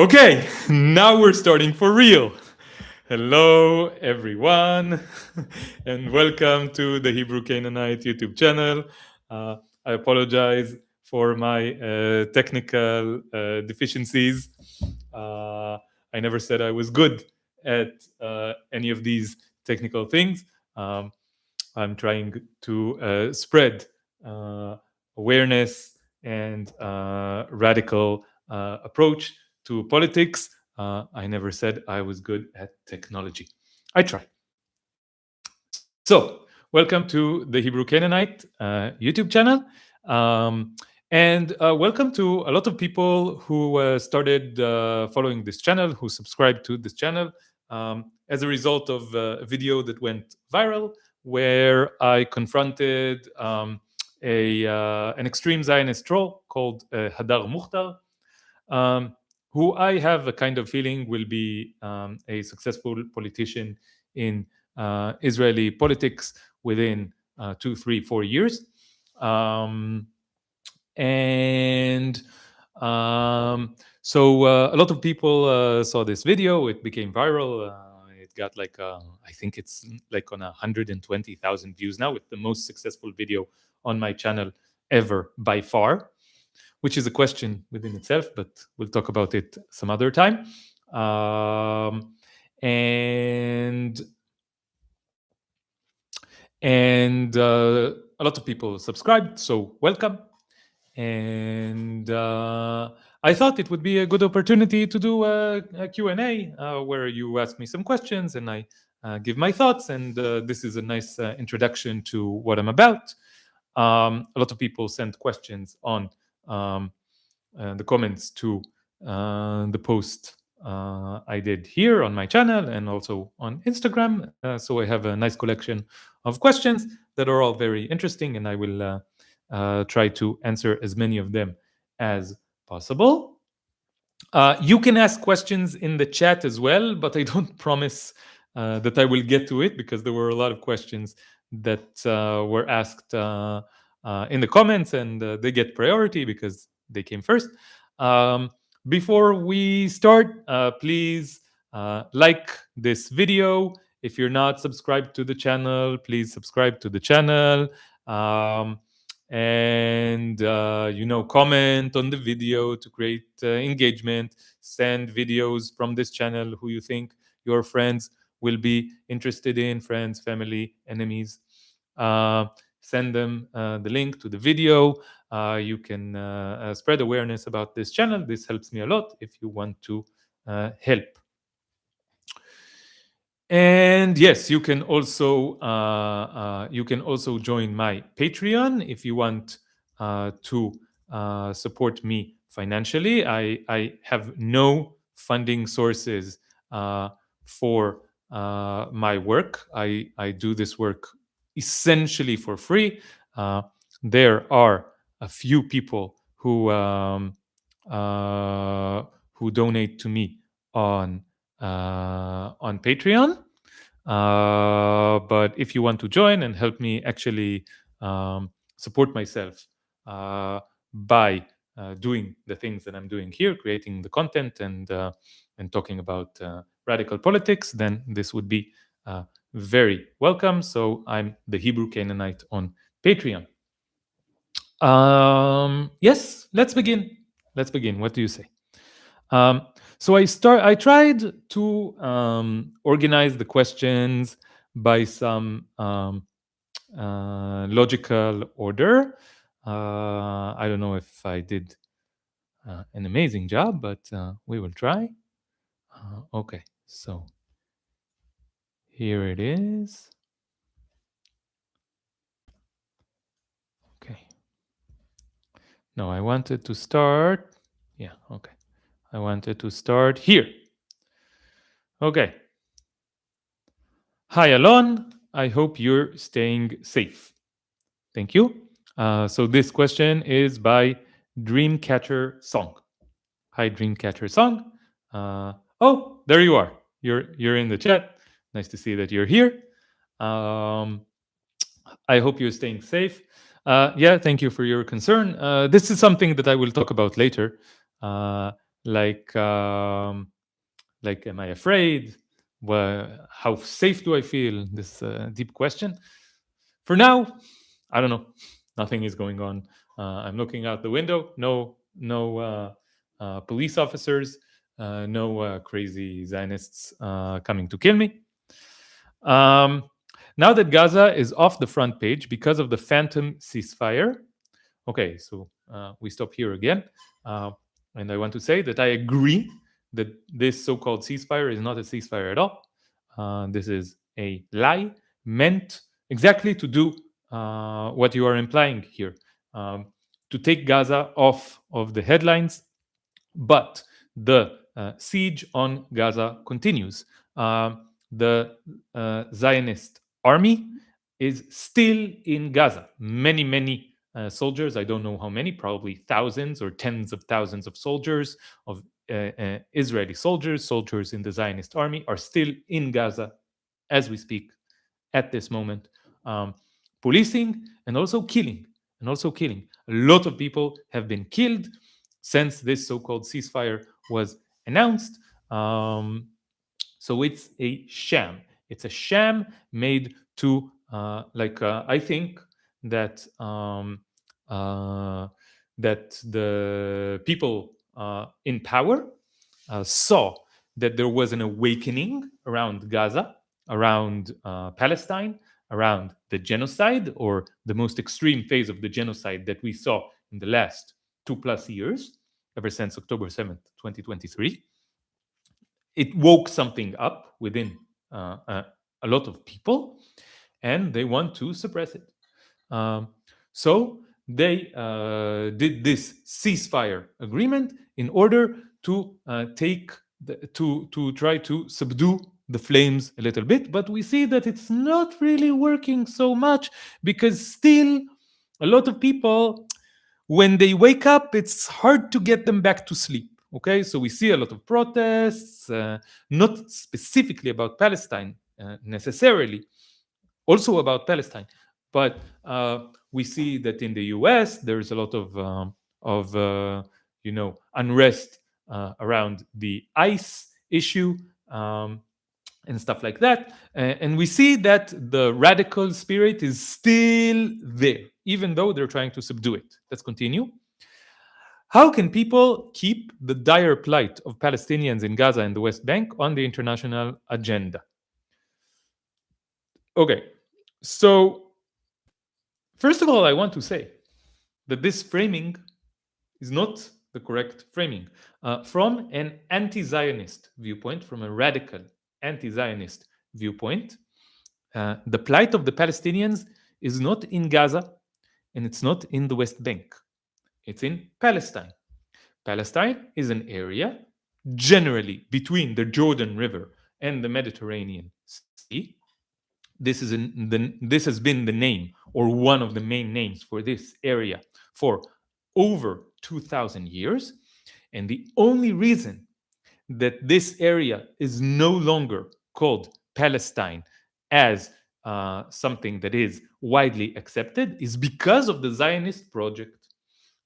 Okay, now we're starting for real. Hello, everyone, and welcome to the Hebrew Canaanite YouTube channel. I apologize for my technical deficiencies. I never said I was good at any of these technical things. Um, I'm trying to spread uh, awareness and radical approach to politics. I never said I was good at technology. I try. So, welcome to the Hebrew Canaanite YouTube channel. Um, and welcome to a lot of people who started following this channel, who subscribed to this channel as a result of a video that went viral where I confronted an extreme Zionist troll called Hadar Mukhtar, um, who I have a kind of feeling will be a successful politician in Israeli politics within 2, 3, 4 years. Um, and so a lot of people saw this video. It became viral. It got like I think it's like on 120,000 views now. It's the most successful video on my channel ever by far, which is a question within itself, but we'll talk about it some other time. And a lot of people subscribed, so welcome. And I thought it would be a good opportunity to do a Q&A where you ask me some questions and I give my thoughts. And this is a nice introduction to what I'm about. A lot of people sent questions on the comments to the post I did here on my channel and also on Instagram. So I have a nice collection of questions that are all very interesting, and I will try to answer as many of them as possible. You can ask questions in the chat as well, but I don't promise that I will get to it because there were a lot of questions that were asked in the comments, and they get priority because they came first. Before we start, please like this video. If you're not subscribed to the channel, please subscribe to the channel. And comment on the video to create engagement. Send videos from this channel who you think your friends will be interested in, friends, family, enemies. Send them the link to the video. You can spread awareness about this channel. This helps me a lot if you want to help. And yes, you can also join my Patreon if you want to support me financially. I have no funding sources for my work. I do this work essentially for free. There are a few people who donate to me on Patreon. But if you want to join and help me actually support myself by doing the things that I'm doing here, creating the content and talking about radical politics, then this would be very welcome. So I'm the Hebrew Canaanite on Patreon. Yes, let's begin. What do you say? So I tried to organize the questions by some logical order. I don't know if I did an amazing job, but we will try. Okay, so here it is. Okay. No, I wanted to start. Yeah, okay. I wanted to start here. Okay. Hi, Alon. I hope you're staying safe. Thank you. So this question is by Dreamcatcher Song. Hi, Dreamcatcher Song. Oh, there you are. You're in the chat. Nice to see that you're here. I hope you're staying safe. Yeah, thank you for your concern. This is something that I will talk about later. like am I afraid? How safe do I feel? This deep question. For now, I don't know. Nothing is going on. I'm looking out the window. No police officers. No crazy Zionists coming to kill me. Um, Now that Gaza is off the front page because of the phantom ceasefire. Okay, so we stop here again. Uh, and I want to say that I agree that this so called ceasefire is not a ceasefire at all. This is a lie meant exactly to do what you are implying here, um, to take Gaza off of the headlines. But the siege on Gaza continues. The Zionist army is still in Gaza. Many soldiers, I don't know how many, probably thousands or tens of thousands of soldiers, of Israeli soldiers in the Zionist army, are still in Gaza as we speak at this moment, um, policing and also killing. And also killing. A lot of people have been killed since this so called ceasefire was announced. So it's a sham. It's a sham made to, I think that that the people in power saw that there was an awakening around Gaza, around Palestine, around the genocide, or the most extreme phase of the genocide that we saw in the last 2+ years, ever since October 7th, 2023. It woke something up within a lot of people, and they want to suppress it. So they did this ceasefire agreement in order to to try to subdue the flames a little bit, but we see that it's not really working so much, because still a lot of people, when they wake up, it's hard to get them back to sleep. Okay, so we see a lot of protests, not specifically about Palestine necessarily, also about Palestine, but we see that in the U.S. there's a lot of unrest around the ICE issue. And stuff like that. And we see that the radical spirit is still there, even though they're trying to subdue it. Let's continue. How can people keep the dire plight of Palestinians in Gaza and the West Bank on the international agenda? Okay, so first of all, I want to say that this framing is not the correct framing. From an anti Zionist viewpoint, from a radical anti Zionist viewpoint, the plight of the Palestinians is not in Gaza and it's not in the West Bank, it's in Palestine. Palestine is an area generally between the Jordan River and the Mediterranean Sea. This has been the name, or one of the main names, for this area for over 2,000 years. And the only reason that this area is no longer called Palestine as something that is widely accepted is because of the Zionist project,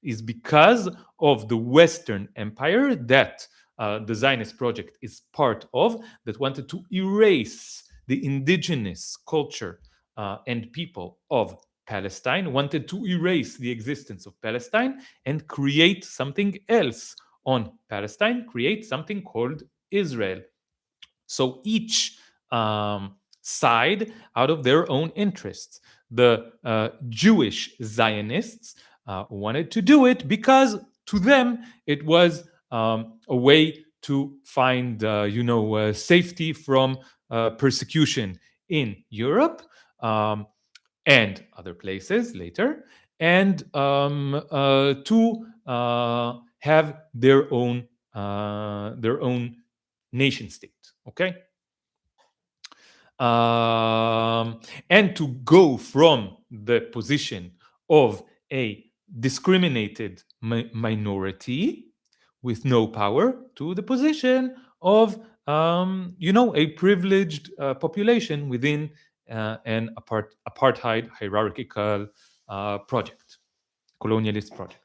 is because of the Western Empire that the Zionist project is part of, that wanted to erase the indigenous culture and people of Palestine, wanted to erase the existence of Palestine and create something else on Palestine, create something called Israel. So each side, out of their own interests, the Jewish Zionists wanted to do it because to them it was a way to find, safety from persecution in Europe and other places later, and to have their own nation state. Okay. And to go from the position of a discriminated minority with no power to the position of a privileged population within an apartheid hierarchical project, colonialist project.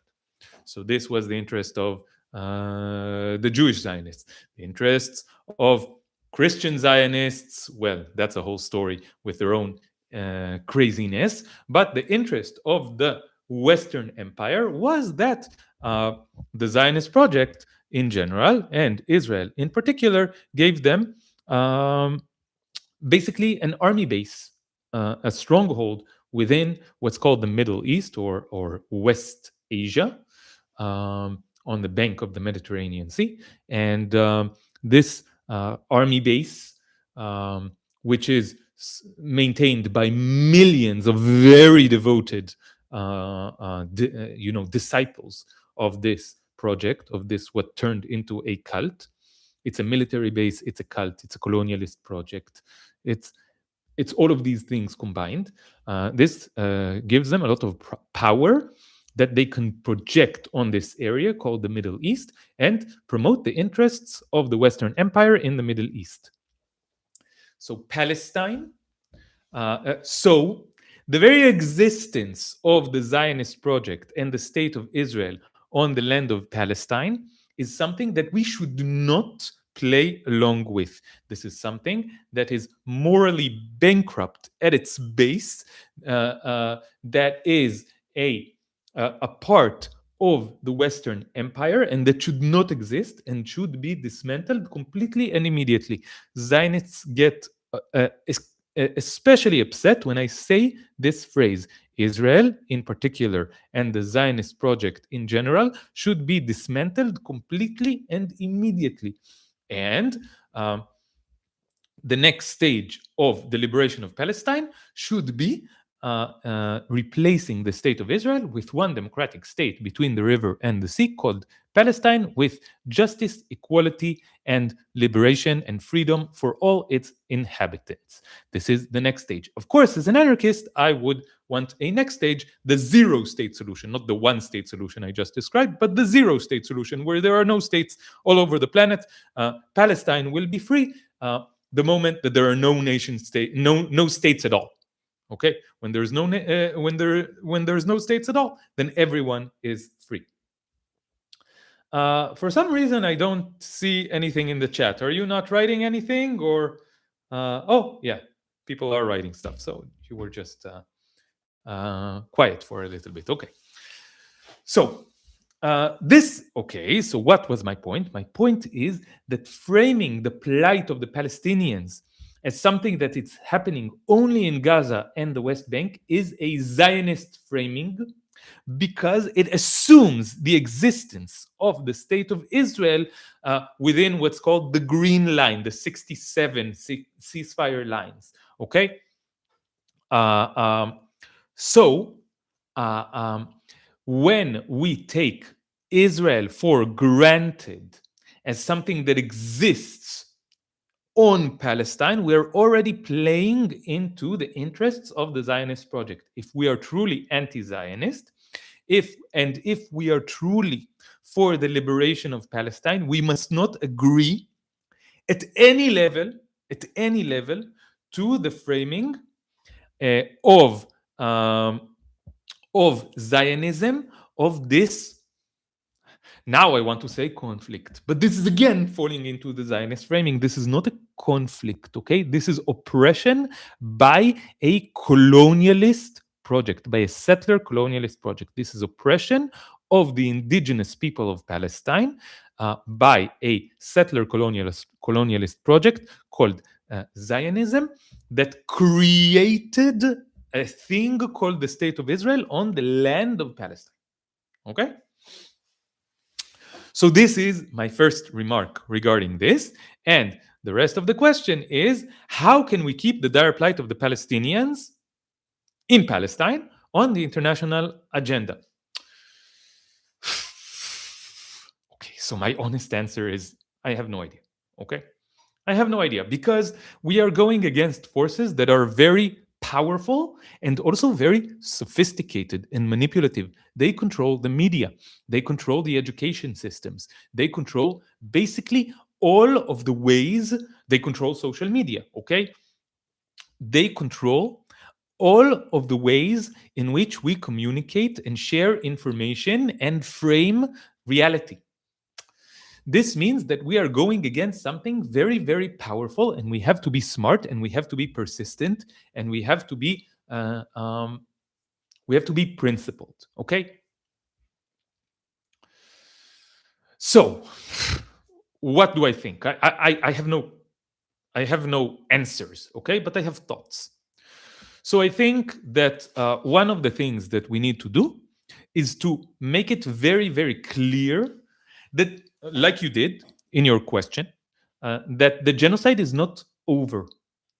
So this was the interest of the Jewish Zionists, the interests of Christian Zionists. Well, that's a whole story with their own craziness. But the interest of the Western Empire was that the Zionist project in general and Israel in particular gave them basically an army base, a stronghold within what's called the Middle East or West Asia, on the bank of the Mediterranean Sea. And this army base, which is maintained by millions of very devoted, disciples of this project, of this what turned into a cult. It's a military base, it's a cult, it's a colonialist project. It's all of these things combined. This gives them a lot of power that they can project on this area called the Middle East and promote the interests of the Western Empire in the Middle East. So Palestine, so the very existence of the Zionist project and the state of Israel on the land of Palestine is something that we should not play along with. This is something that is morally bankrupt at its base, that is a part of the Western Empire, and that should not exist and should be dismantled completely and immediately. Zionists get especially upset when I say this phrase. Israel, in particular, and the Zionist project in general, should be dismantled completely and immediately. And the next stage of the liberation of Palestine should be replacing the state of Israel with one democratic state between the river and the sea called Palestine, with justice, equality, and liberation and freedom for all its inhabitants. This is the next stage. Of course, as an anarchist, I would want a next stage, the zero state solution, not the one state solution I just described, but the zero state solution, where there are no states all over the planet. Palestine will be free the moment that there are no nation state, no states at all. Okay, when there's no when there's no states at all, then everyone is free. For some reason, I don't see anything in the chat. Are you not writing anything, or? Oh, yeah, people are writing stuff. So you were just quiet for a little bit. Okay. So so what was my point? My point is that framing the plight of the Palestinians as something that it's happening only in Gaza and the West Bank is a Zionist framing, because it assumes the existence of the state of Israel within what's called the Green Line, the 67 ceasefire lines. Okay? When we take Israel for granted as something that exists on Palestine, we're already playing into the interests of the Zionist project. If we are truly anti-Zionist, if we are truly for the liberation of Palestine, we must not agree at any level to the framing of Zionism, of this, now I want to say conflict, but this is again falling into the Zionist framing. This is not a conflict, okay? This is oppression by a colonialist project, by a settler colonialist project. This is oppression of the indigenous people of Palestine by a settler colonialist project called Zionism, that created a thing called the State of Israel on the land of Palestine. Okay? So this is my first remark regarding this. And the rest of the question is, how can we keep the dire plight of the Palestinians in Palestine on the international agenda? Okay, so my honest answer is, I have no idea. Okay? I have no idea, because we are going against forces that are very powerful and also very sophisticated and manipulative. They control the media, they control the education systems, they control basically all of the ways, they control social media, okay? They control all of the ways in which we communicate and share information and frame reality. This means that we are going against something very, very powerful, and we have to be smart, and we have to be persistent, and we have to be principled. Okay. So, what do I think? I have no answers. Okay, but I have thoughts. So I think that one of the things that we need to do is to make it very, very clear that, like you did in your question, that the genocide is not over.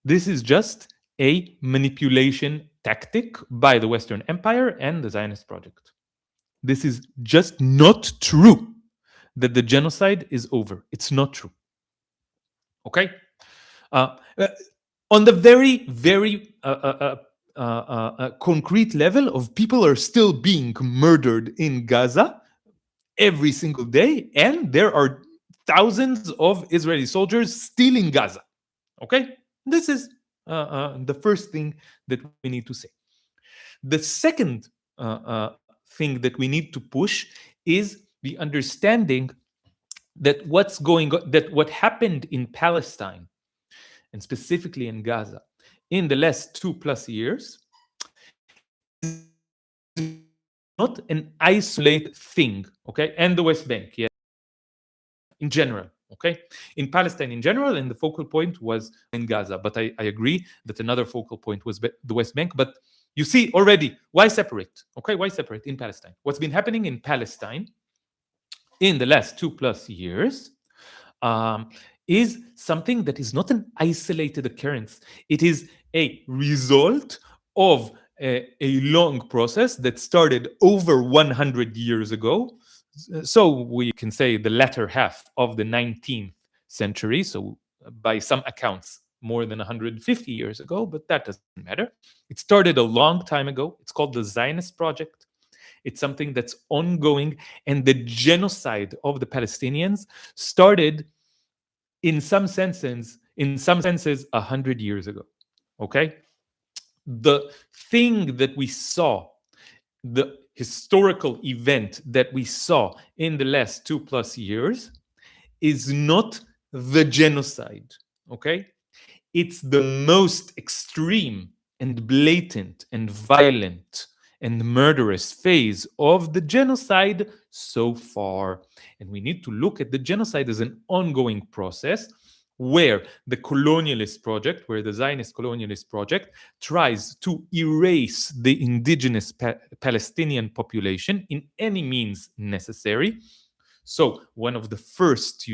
This is just a manipulation tactic by the Western Empire and the Zionist project. This is just not true that the genocide is over. It's not true. Okay? Uh, uh, on the very, very concrete level of people are still being murdered in Gaza every single day, and there are thousands of Israeli soldiers still in Gaza. Okay, this is the first thing that we need to say. The second thing that we need to push is the understanding that what happened in Palestine, and specifically in Gaza, in the last 2+ years, not an isolated thing, okay? And the West Bank, yeah, in general, okay? In Palestine in general, and the focal point was in Gaza. But I agree that another focal point was the West Bank. But you see already, why separate? Okay, why separate in Palestine? What's been happening in Palestine in the last 2+ years is something that is not an isolated occurrence. It is a result of a long process that started over 100 years ago. So we can say the latter half of the 19th century. So by some accounts, more than 150 years ago, but that doesn't matter. It started a long time ago. It's called the Zionist Project. It's something that's ongoing, and the genocide of the Palestinians started in some senses 100 years ago. Okay, the thing that we saw, the historical event that we saw in the last 2+ years, is not the genocide. Okay, it's the most extreme and blatant and violent and murderous phase of the genocide so far. And we need to look at the genocide as an ongoing process where the colonialist project, where the Zionist colonialist project tries to erase the indigenous Palestinian population in any means necessary. So one of the first,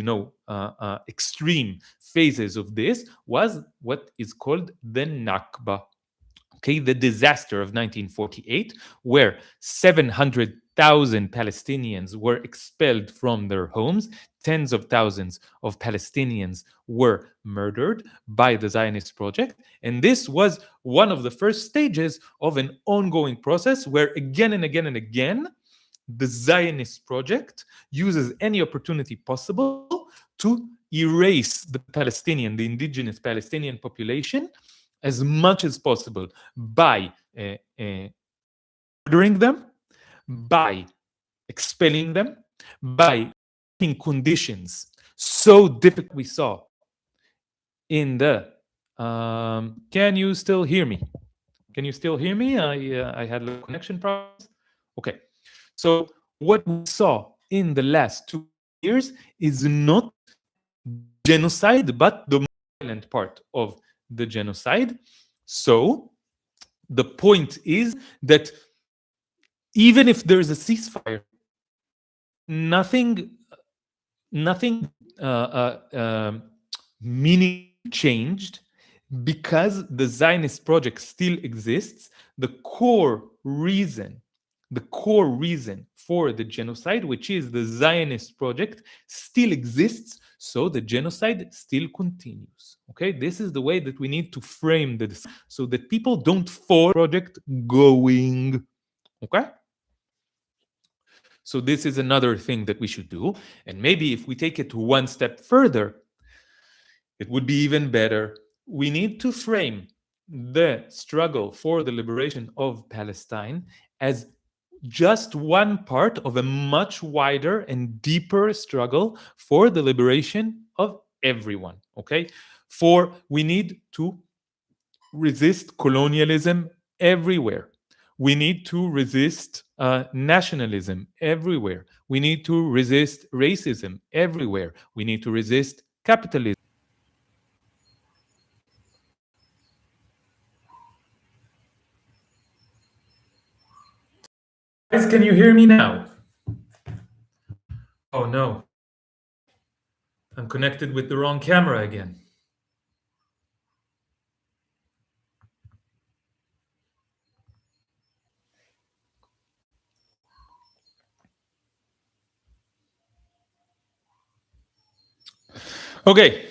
extreme phases of this was what is called the Nakba, okay, the disaster of 1948, where 700,000 Palestinians were expelled from their homes. Tens of thousands of Palestinians were murdered by the Zionist project. And this was one of the first stages of an ongoing process where again and again and again, the Zionist project uses any opportunity possible to erase the indigenous Palestinian population as much as possible by murdering them, by expelling them, by making conditions so difficult. We saw in the can you still hear me? Can you still hear me? I had a connection problems. Okay. So what we saw in the last 2 years is not genocide, but the violent part of the genocide. So the point is that even if there is a ceasefire, nothing meaning changed, because the Zionist project still exists. The core reason for the genocide, which is the Zionist project, still exists. So the genocide still continues. Okay, this is the way that we need to frame this, so that people don't follow the project going. Okay. So this is another thing that we should do. And maybe if we take it one step further, it would be even better. We need to frame the struggle for the liberation of Palestine as just one part of a much wider and deeper struggle for the liberation of everyone. Okay, for we need to resist colonialism everywhere. We need to resist nationalism everywhere. We need to resist racism everywhere. We need to resist capitalism. Guys, can you hear me now? Oh no, I'm connected with the wrong camera again. Okay,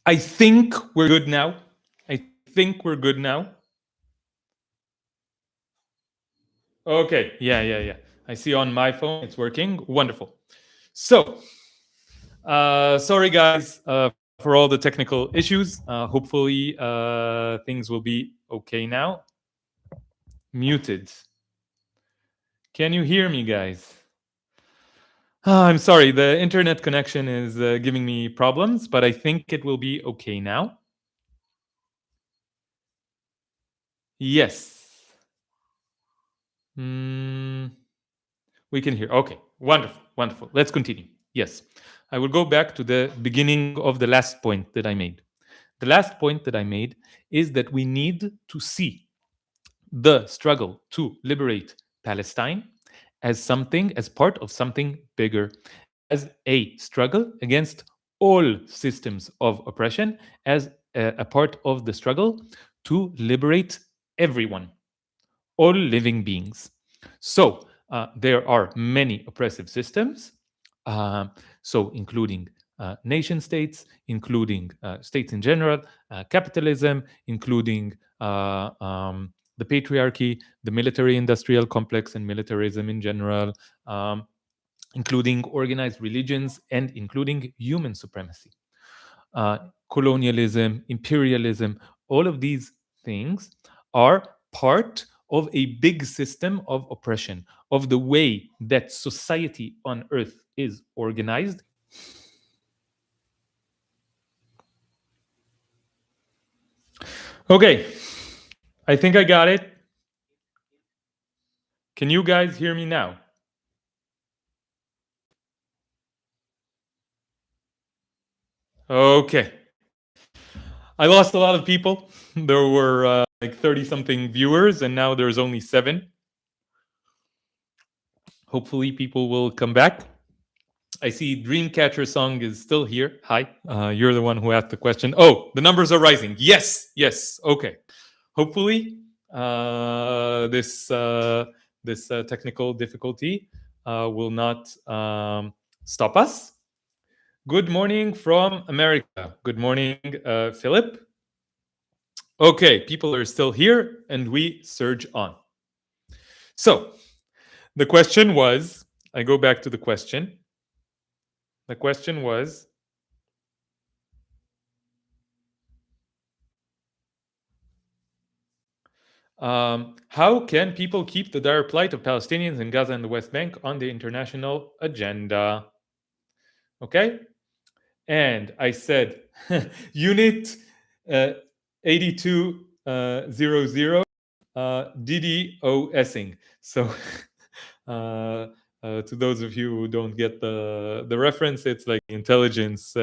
I think we're good now. I think we're good now. Okay, yeah. I see on my phone it's working. Wonderful. So, sorry guys for all the technical issues. Hopefully, things will be okay now. Muted. Can you hear me, guys? I'm sorry, the internet connection is giving me problems, but I think it will be okay now. Yes. We can hear. Okay, wonderful. Let's continue. Yes, I will go back to the beginning of the last point that I made. The last point that I made is that we need to see the struggle to liberate Palestine as something, as part of something bigger, as a struggle against all systems of oppression, as a part of the struggle to liberate everyone, all living beings. So there are many oppressive systems, so including nation states, including states in general, capitalism, including the patriarchy, the military industrial complex, and militarism in general, including organized religions, and including human supremacy. Colonialism, imperialism, all of these things are part of a big system of oppression, of the way that society on earth is organized. Okay, I think I got it. Can you guys hear me now? Okay. I lost a lot of people. There were like 30 something viewers, and now there's only 7. Hopefully, people will come back. I see Dreamcatcher song is still here. Hi, you're the one who asked the question. Oh, the numbers are rising. Yes. Okay. Hopefully, this technical difficulty will not stop us. Good morning from America. Good morning, Philip. Okay, people are still here, and we surge on. So, the question was, I go back to the question. The question was, how can people keep the dire plight of Palestinians in Gaza and the West Bank on the international agenda? Okay. And I said, Unit 8200 DDoSing. So, to those of you who don't get the reference, it's like intelligence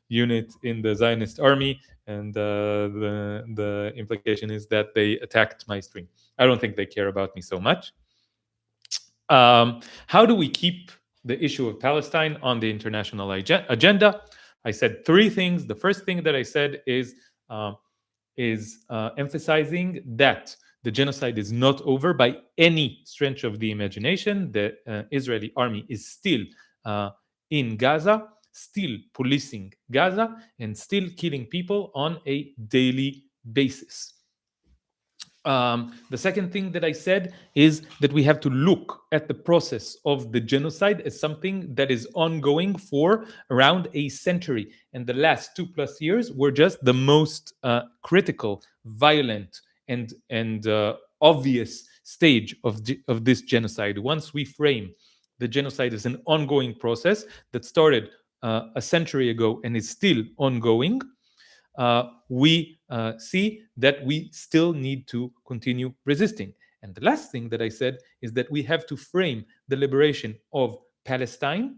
unit in the Zionist army, and the implication is that they attacked my stream. I don't think they care about me so much. How do we keep the issue of Palestine on the international agenda? I said 3 things. The first thing that I said is emphasizing that the genocide is not over by any stretch of the imagination. The Israeli army is still in Gaza, still policing Gaza, and still killing people on a daily basis. The second thing that I said is that we have to look at the process of the genocide as something that is ongoing for around a century. And the last 2+ years were just the most critical, violent, and obvious stage of this genocide, once we frame the genocide as an ongoing process that started a century ago and is still ongoing, we see that we still need to continue resisting. And the last thing that I said is that we have to frame the liberation of Palestine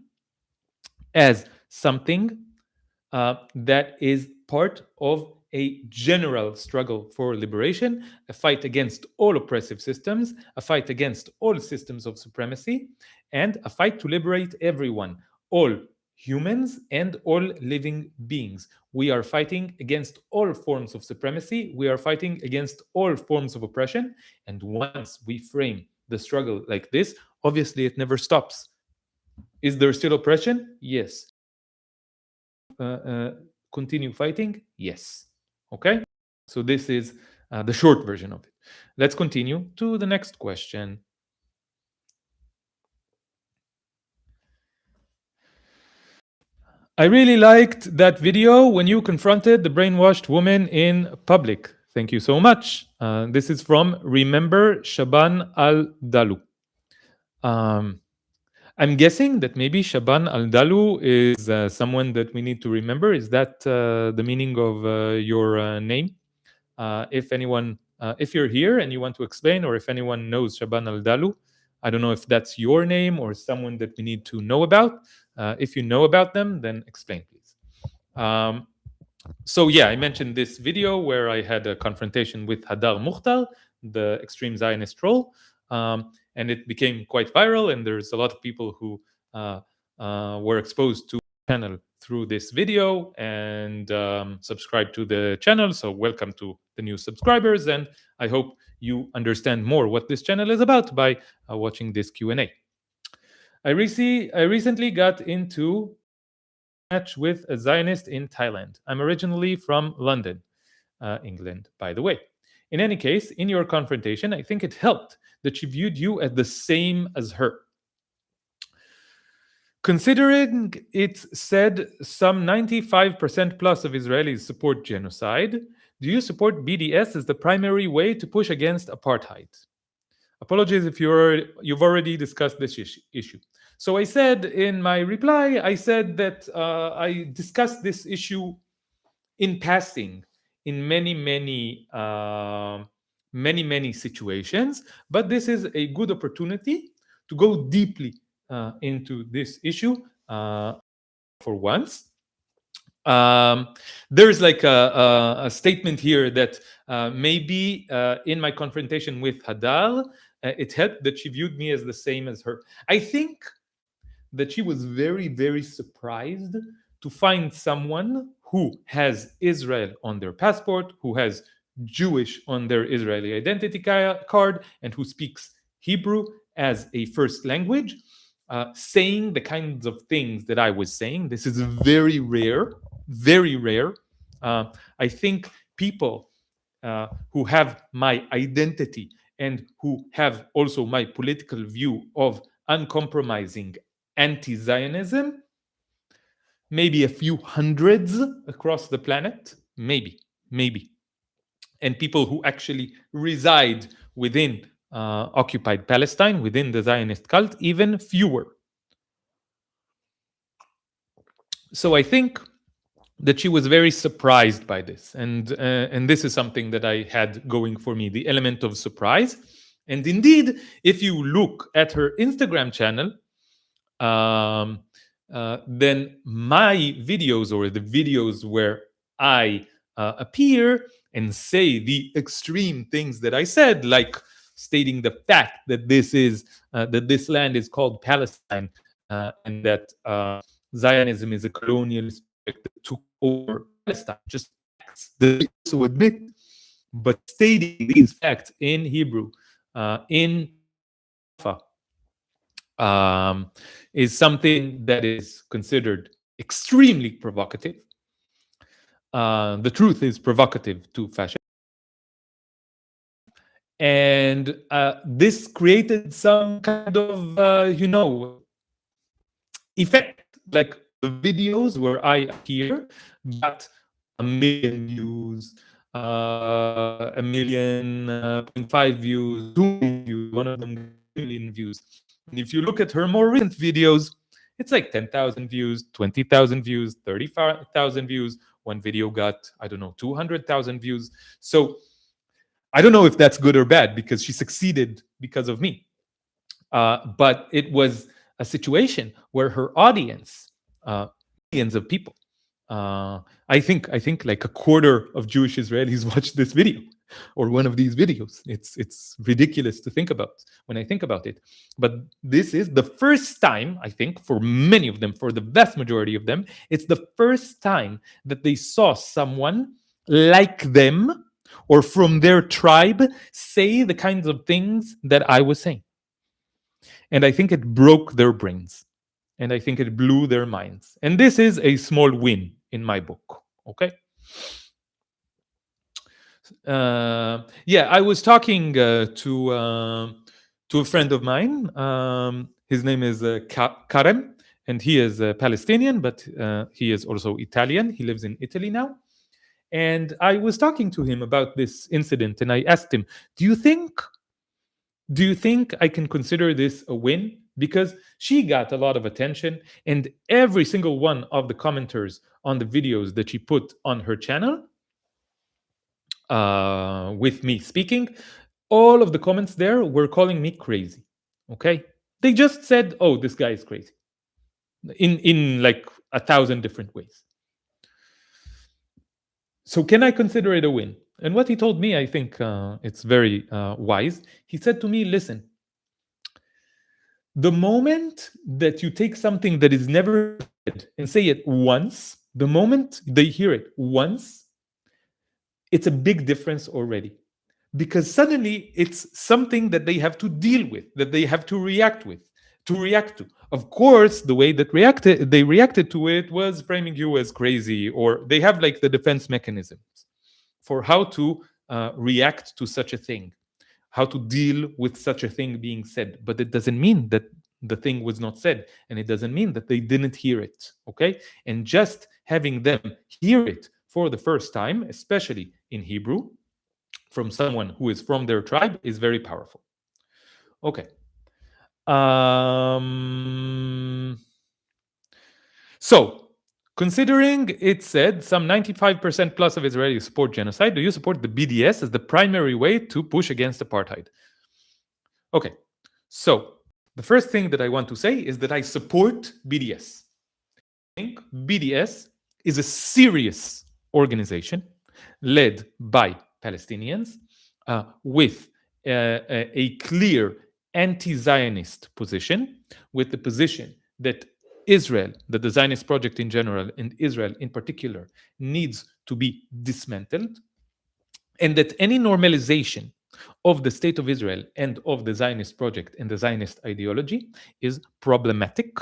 as something that is part of a general struggle for liberation, a fight against all oppressive systems, a fight against all systems of supremacy, and a fight to liberate everyone, all humans and all living beings. We are fighting against all forms of supremacy. We are fighting against all forms of oppression. And once we frame the struggle like this, obviously it never stops. Is there still oppression? Yes. Continue fighting? Yes. Okay? So this is the short version of it. Let's continue to the next question. I really liked that video when you confronted the brainwashed woman in public. Thank you so much. This is from Remember Shaban Al Dalu. I'm guessing that maybe Shaban Al Dalu is someone that we need to remember. Is that the meaning of your name? If anyone, if you're here and you want to explain, or if anyone knows Shaban Al Dalu, I don't know if that's your name or someone that we need to know about. If you know about them, then explain, please. So yeah, I mentioned this video where I had a confrontation with Hadar Mukhtar, the extreme Zionist troll, and it became quite viral. And there's a lot of people who were exposed to the channel through this video and subscribe to the channel. So welcome to the new subscribers, and I hope you understand more what this channel is about by watching this Q&A. I recently got into match with a Zionist in Thailand. I'm originally from London, England, by the way. In any case, in your confrontation, I think it helped that she viewed you as the same as her. Considering it said some 95% plus of Israelis support genocide, do you support BDS as the primary way to push against apartheid? Apologies if you've already discussed this issue. So I said in my reply, I said that I discussed this issue in passing in many situations, but this is a good opportunity to go deeply into this issue for once. There's like a statement here that maybe in my confrontation with Hadar, it helped that she viewed me as the same as her. I think that she was very surprised to find someone who has Israel on their passport, who has Jewish on their Israeli identity card, and who speaks Hebrew as a first language, saying the kinds of things that I was saying. This is very rare. I think people who have my identity and who have also my political view of uncompromising anti-Zionism, maybe a few hundreds across the planet, maybe. And people who actually reside within occupied Palestine, within the Zionist cult, even fewer. So I think that she was very surprised by this, and this is something that I had going for me, the element of surprise. And indeed, if you look at her Instagram channel, then my videos, or the videos where I appear and say the extreme things that I said, like stating the fact that this land is called Palestine, and that Zionism is a colonialist that took over Palestine, just facts that they also admit, but stating these facts in Hebrew, in is something that is considered extremely provocative. The truth is provocative to fascism. And this created some kind of, effect. Like the videos where I appear got 1 million views, 1.5 million views, 2 million views. One of them got 3 million views. And if you look at her more recent videos, it's like 10,000 views, 20,000 views, 35,000 views. One video got, I don't know, 200,000 views. So I don't know if that's good or bad because she succeeded because of me. But it was a situation where her audience, millions of people, I think like a quarter of Jewish Israelis watched this video or one of these videos. It's ridiculous to think about when I think about it. But this is the first time, I think, for many of them, for the vast majority of them, it's the first time that they saw someone like them or from their tribe say the kinds of things that I was saying. And I think it broke their brains. And I think it blew their minds. And this is a small win in my book. Okay. Yeah, I was talking to a friend of mine. His name is Karem, and he is Palestinian, but he is also Italian. He lives in Italy now. And I was talking to him about this incident, and I asked him, do you think I can consider this a win? Because she got a lot of attention, and every single one of the commenters on the videos that she put on her channel, with me speaking, all of the comments there were calling me crazy. Okay, they just said, "Oh, this guy is crazy," in like 1,000 different ways. So can I consider it a win? And what he told me, I think it's very wise. He said to me, listen, the moment that you take something that is never said and say it once, the moment they hear it once, it's a big difference already. Because suddenly it's something that they have to deal with, that they have to react to. Of course, the way that they reacted to it was framing you as crazy, or they have like the defense mechanisms for how to react to such a thing, how to deal with such a thing being said. But it doesn't mean that the thing was not said, and it doesn't mean that they didn't hear it. Okay, and just having them hear it for the first time, especially in Hebrew, from someone who is from their tribe, is very powerful. Okay. So, considering it said some 95% plus of Israelis support genocide, do you support the BDS as the primary way to push against apartheid? Okay. So, the first thing that I want to say is that I support BDS. I think BDS is a serious organization led by Palestinians with a clear anti-Zionist position, with the position that Israel, that the Zionist project in general, and Israel in particular, needs to be dismantled, and that any normalization of the state of Israel and of the Zionist project and the Zionist ideology is problematic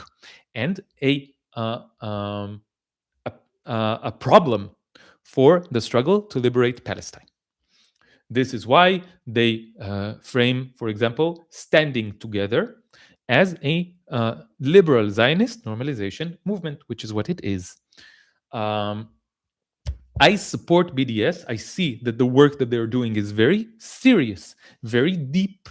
and a problem for the struggle to liberate Palestine. This is why they frame, for example, standing together as a liberal Zionist normalization movement, which is what it is. I support BDS. I see that the work that they're doing is very serious, very deep.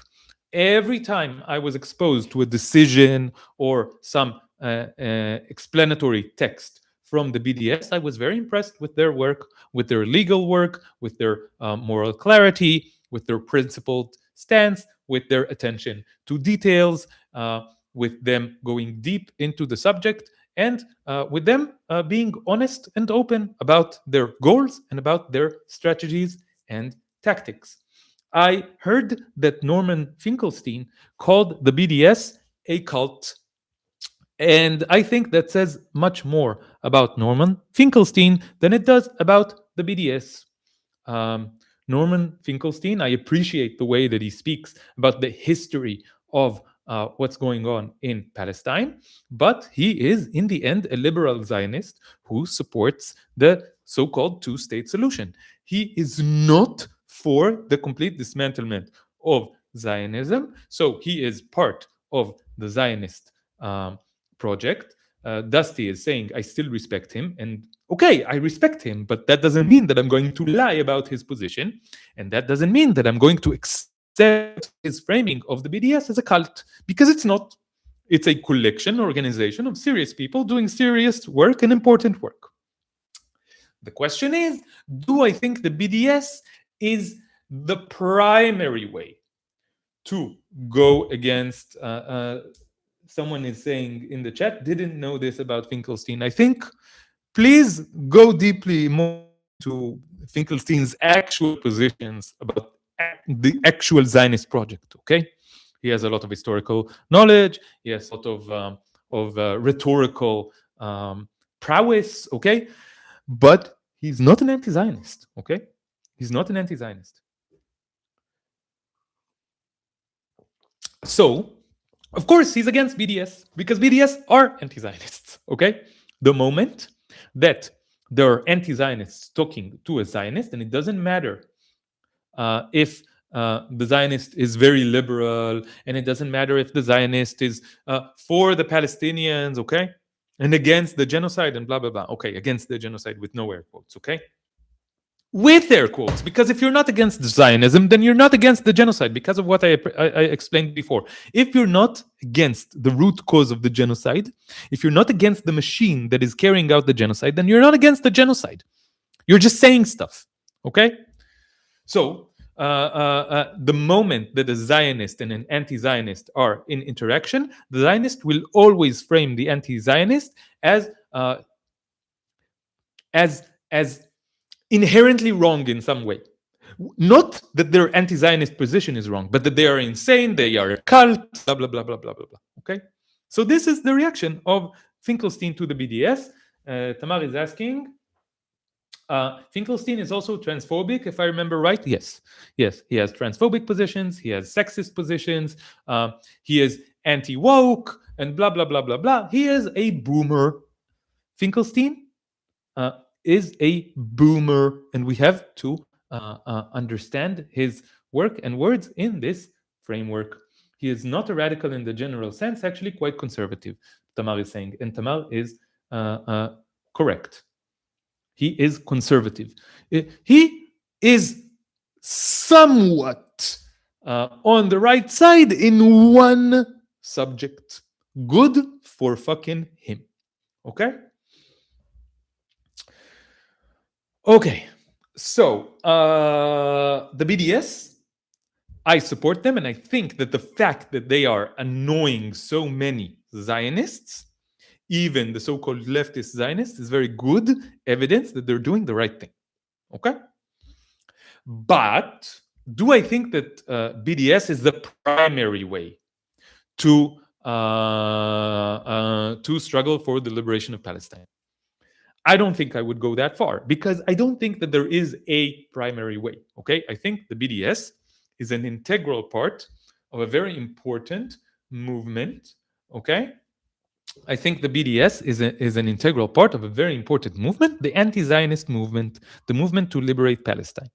Every time I was exposed to a decision or some explanatory text from the BDS, I was very impressed with their work, with their legal work, with their moral clarity, with their principled stance, with their attention to details, with them going deep into the subject, and with them being honest and open about their goals and about their strategies and tactics. I heard that Norman Finkelstein called the BDS a cult. And I think that says much more about Norman Finkelstein than it does about the BDS. Norman Finkelstein, I appreciate the way that he speaks about the history of what's going on in Palestine, but he is, in the end, a liberal Zionist who supports the so-called two-state solution. He is not for the complete dismantlement of Zionism, so he is part of the Zionist project. Dusty is saying, I still respect him. And okay, I respect him, but that doesn't mean that I'm going to lie about his position. And that doesn't mean that I'm going to accept accept his framing of the BDS as a cult, because it's not. It's a collection, organization of serious people doing serious work and important work. The question is, do I think the BDS is the primary way to go against? Someone is saying in the chat, didn't know this about Finkelstein. I think, please go deeply more into Finkelstein's actual positions about the actual Zionist project, okay? He has a lot of historical knowledge. He has a lot of rhetorical prowess, okay? But he's not an anti-Zionist, okay? He's not an anti-Zionist. So, of course, he's against BDS because BDS are anti-Zionists, okay? The moment that there are anti-Zionists talking to a Zionist, and it doesn't matter if the Zionist is very liberal, and it doesn't matter if the Zionist is for the Palestinians, okay, and against the genocide and blah, blah, blah. Okay, against the genocide with no air quotes, okay? With air quotes, because if you're not against Zionism, then you're not against the genocide, because of what I explained before. If you're not against the root cause of the genocide, if you're not against the machine that is carrying out the genocide, then you're not against the genocide. You're just saying stuff, okay? So the moment that a Zionist and an anti-Zionist are in interaction, the Zionist will always frame the anti-Zionist as inherently wrong in some way. Not that their anti-Zionist position is wrong, but that they are insane, they are a cult, blah, blah, blah, blah, blah, blah, blah. Okay? So this is the reaction of Finkelstein to the BDS. Tamar is asking, Finkelstein is also transphobic, if I remember right. Yes, he has transphobic positions, he has sexist positions, he is anti-woke, and blah, blah, blah, blah, blah. He is a boomer. Finkelstein is a boomer, and we have to understand his work and words in this framework. He is not a radical in the general sense, actually quite conservative, Tamar is saying, and Tamar is correct. He is conservative. He is somewhat on the right side in one subject. Good for fucking him. Okay? Okay. So, the BDS, I support them, and I think that the fact that they are annoying so many Zionists, even the so-called leftist Zionists, is very good evidence that they're doing the right thing. Okay? But do I think that BDS is the primary way to struggle for the liberation of Palestine? I don't think I would go that far, because I don't think that there is a primary way. Okay? I think the BDS is an integral part of a very important movement. Okay? I think the BDS is an integral part of a very important movement, the anti-Zionist movement, the movement to liberate Palestine.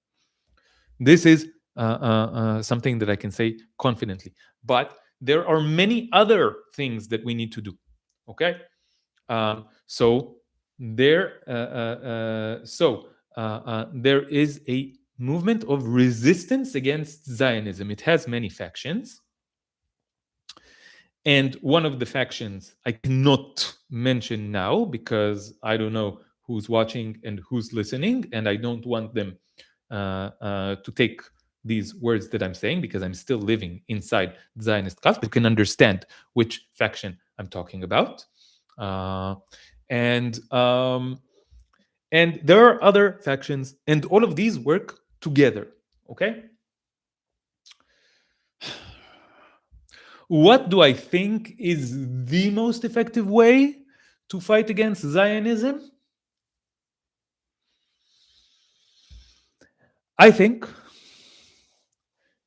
This is something that I can say confidently. But there are many other things that we need to do. Okay? So there is a movement of resistance against Zionism. It has many factions. And one of the factions I cannot mention now because I don't know who's watching and who's listening, and I don't want them to take these words that I'm saying because I'm still living inside the Zionist cult, but you can understand which faction I'm talking about. And there are other factions, and all of these work together. Okay? What do I think is the most effective way to fight against Zionism? I think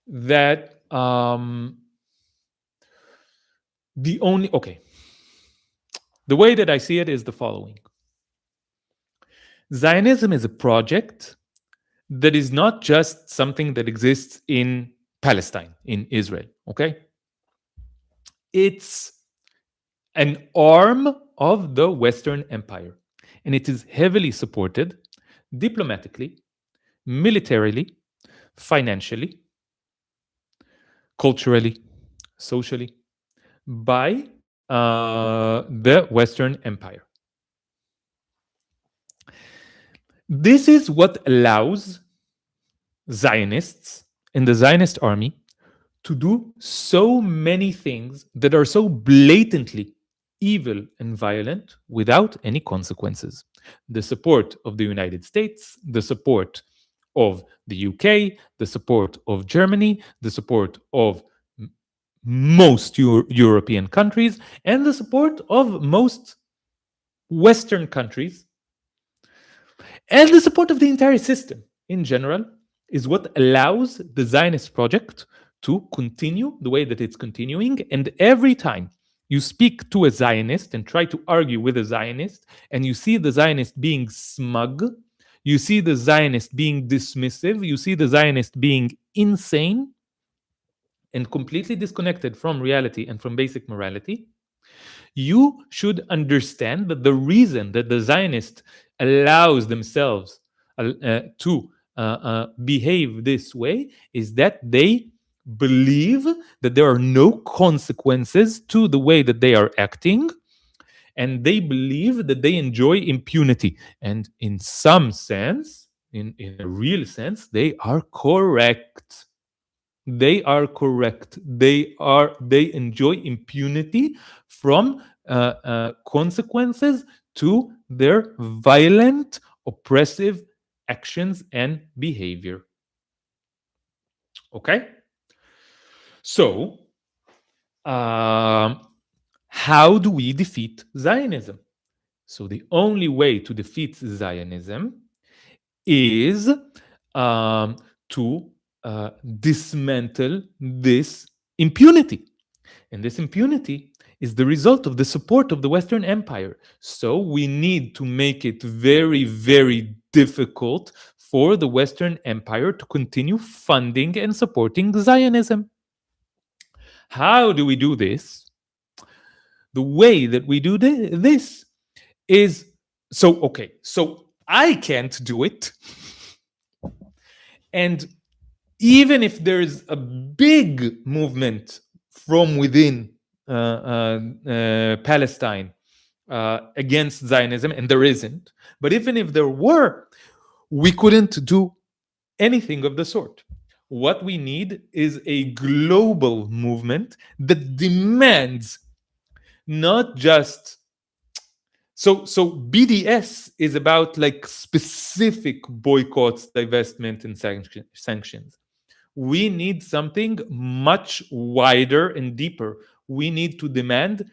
that the way that I see it is the following. Zionism is a project that is not just something that exists in Palestine, in Israel, okay? It's an arm of the Western Empire, and it is heavily supported diplomatically, militarily, financially, culturally, socially, by the Western Empire. This is what allows Zionists in the Zionist army to do so many things that are so blatantly evil and violent without any consequences. The support of the United States, the support of the UK, the support of Germany, the support of most European countries, and the support of most Western countries, and the support of the entire system in general is what allows the Zionist project to continue the way that it's continuing. And every time you speak to a Zionist and try to argue with a Zionist, and you see the Zionist being smug, you see the Zionist being dismissive, you see the Zionist being insane and completely disconnected from reality and from basic morality, you should understand that the reason that the Zionist allows themselves to behave this way is that they believe that there are no consequences to the way that they are acting, and they believe that they enjoy impunity. And in some sense, in a real sense, they are correct. They are correct. They enjoy impunity from consequences to their violent, oppressive actions and behavior. Okay? So, how do we defeat Zionism? So, the only way to defeat Zionism is to dismantle this impunity. And this impunity is the result of the support of the Western Empire. So we need to make it very, very difficult for the Western Empire to continue funding and supporting Zionism. How do we do this? The way that we do this is so I can't do it. And even if there is a big movement from within Palestine against Zionism, and there isn't, but even if there were, we couldn't do anything of the sort. What we need is a global movement that demands not just so BDS is about like specific boycotts, divestment, and sanctions. We need something much wider and deeper. We need to demand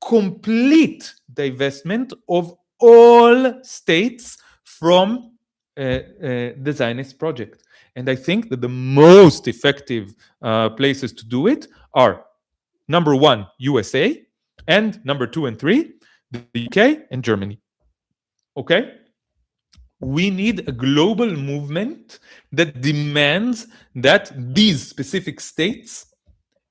complete divestment of all states from the Zionist project. And I think that the most effective places to do it are number one, USA, and number 2 and 3, the UK and Germany. Okay? We need a global movement that demands that these specific states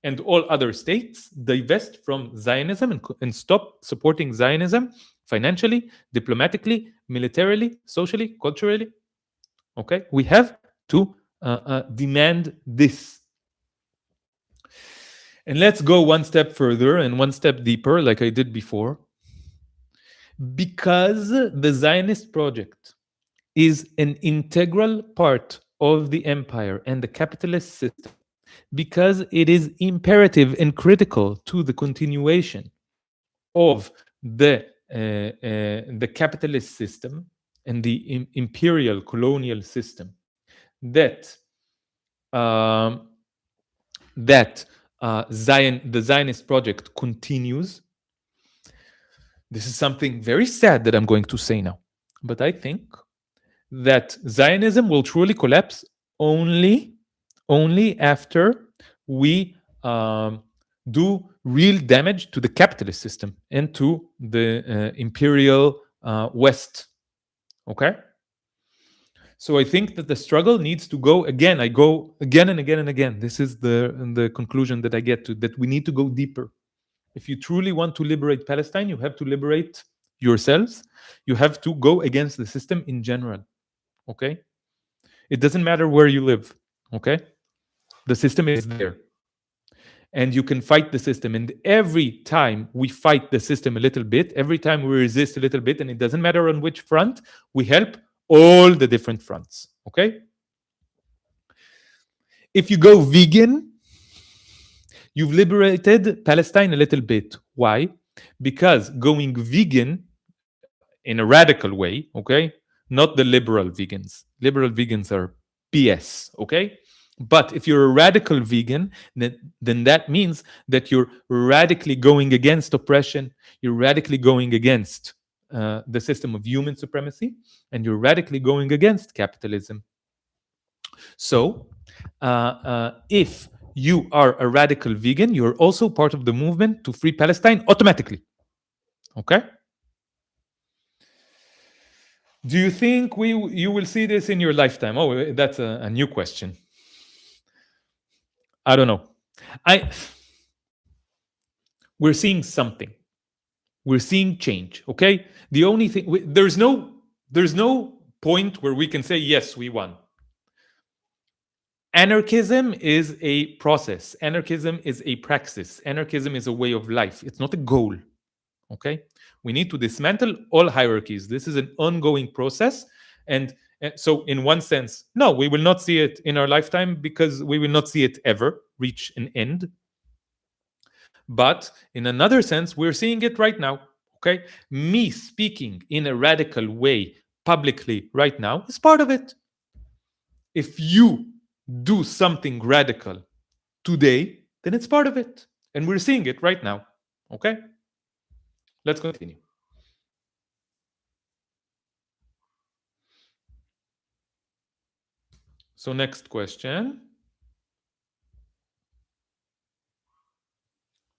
and all other states divest from Zionism and stop supporting Zionism financially, diplomatically, militarily, socially, culturally. Okay? We have to demand this. And let's go one step further and one step deeper, like I did before. Because the Zionist project is an integral part of the empire and the capitalist system, because it is imperative and critical to the continuation of the capitalist system and the imperial colonial system, that the Zionist project continues. This is something very sad that I'm going to say now, but I think that Zionism will truly collapse only after we do real damage to the capitalist system and to the imperial West. Okay? So I think that the struggle needs to go again. I go again and again and again. This is the conclusion that I get to, that we need to go deeper. If you truly want to liberate Palestine, you have to liberate yourselves. You have to go against the system in general. Okay? It doesn't matter where you live. Okay? The system is there. and you can fight the system. And every time we fight the system a little bit, every time we resist a little bit, and it doesn't matter on which front, we help all the different fronts. Okay? If you go vegan, you've liberated Palestine a little bit. Why? Because going vegan in a radical way, okay, not the liberal vegans. Liberal vegans are BS, okay? But if you're a radical vegan, then that means that you're radically going against oppression, you're radically going against the system of human supremacy, and you're radically going against capitalism. So, if you are a radical vegan, you're also part of the movement to free Palestine automatically. Okay? Do you think you will see this in your lifetime? Oh, that's a new question. I don't know. We're seeing something. We're seeing change. Okay. The only thing there's no point where we can say yes, we won. Anarchism is a process. Anarchism is a praxis. Anarchism is a way of life. It's not a goal. Okay. We need to dismantle all hierarchies. This is an ongoing process, and so in one sense, no, we will not see it in our lifetime because we will not see it ever reach an end. But in another sense, we're seeing it right now. Okay, me speaking in a radical way publicly right now is part of it. If you do something radical today, then it's part of it, and we're seeing it right now. Okay, let's continue. So next question.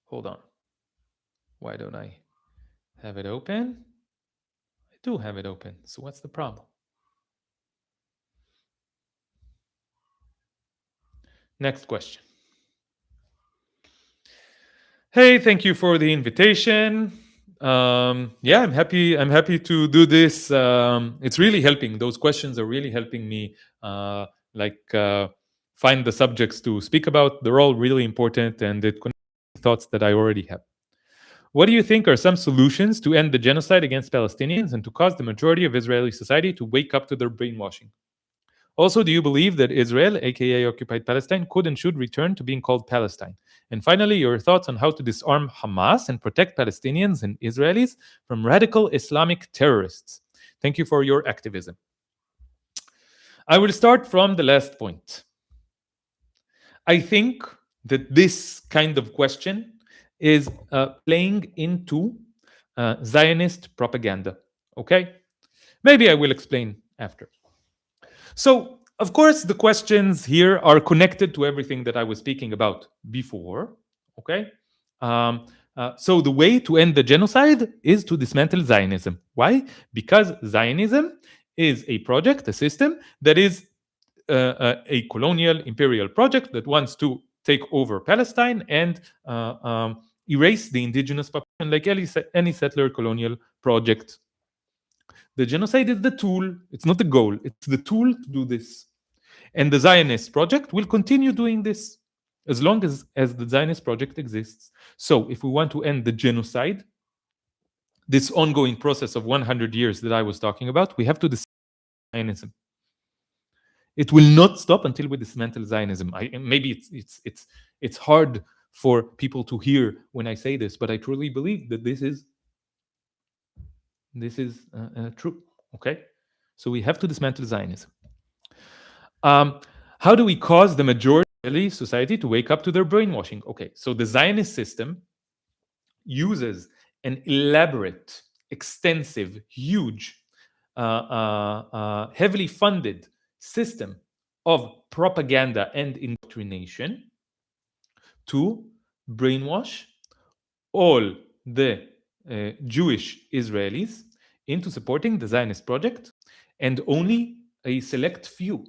Hold on. Why don't I have it open? I do have it open. So what's the problem? Next question. Hey, thank you for the invitation. Yeah, I'm happy to do this. It's really helping. Those questions are really helping me find the subjects to speak about. They're all really important, and it connects thoughts that I already have. What do you think are some solutions to end the genocide against Palestinians and to cause the majority of Israeli society to wake up to their brainwashing? Also, do you believe that Israel, aka occupied Palestine, could and should return to being called Palestine? And finally, your thoughts on how to disarm Hamas and protect Palestinians and Israelis from radical Islamic terrorists. Thank you for your activism. I will start from the last point. I think that this kind of question is playing into Zionist propaganda. Okay? Maybe I will explain after. So, of course, the questions here are connected to everything that I was speaking about before. Okay? So the way to end the genocide is to dismantle Zionism. Why? Because Zionism is a project, a system that is a colonial imperial project that wants to take over Palestine and erase the indigenous population like any settler colonial project. The genocide is the tool, it's not the goal, it's the tool to do this. And the Zionist project will continue doing this as long as the Zionist project exists. So if we want to end the genocide, this ongoing process of 100 years that I was talking about, we have to dismantle Zionism. It will not stop until we dismantle Zionism. Maybe it's hard for people to hear when I say this, but I truly believe that this is true. Okay, so we have to dismantle Zionism. How do we cause the majority of society to wake up to their brainwashing? Okay, so the Zionist system uses an elaborate, extensive, huge, heavily funded system of propaganda and indoctrination to brainwash all the Jewish Israelis into supporting the Zionist project, and only a select few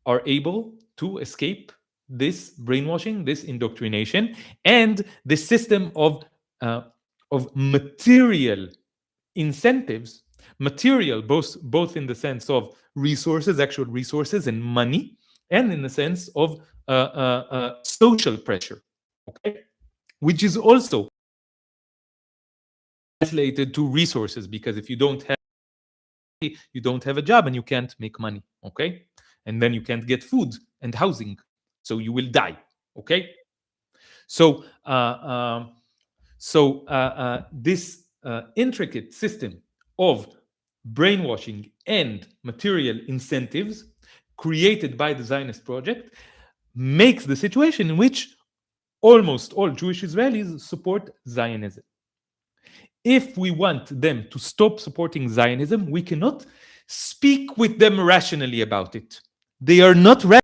are able to escape this brainwashing, this indoctrination, and the system of material incentives, material both in the sense of resources, actual resources and money, and in the sense of social pressure. okay, which is also translated to resources, because if you don't have a job and you can't make money, okay, and then you can't get food and housing, so you will die, okay. So this intricate system of brainwashing and material incentives created by the Zionist project makes the situation in which almost all Jewish Israelis support Zionism. If we want them to stop supporting Zionism, we cannot speak with them rationally about it. They are not rational.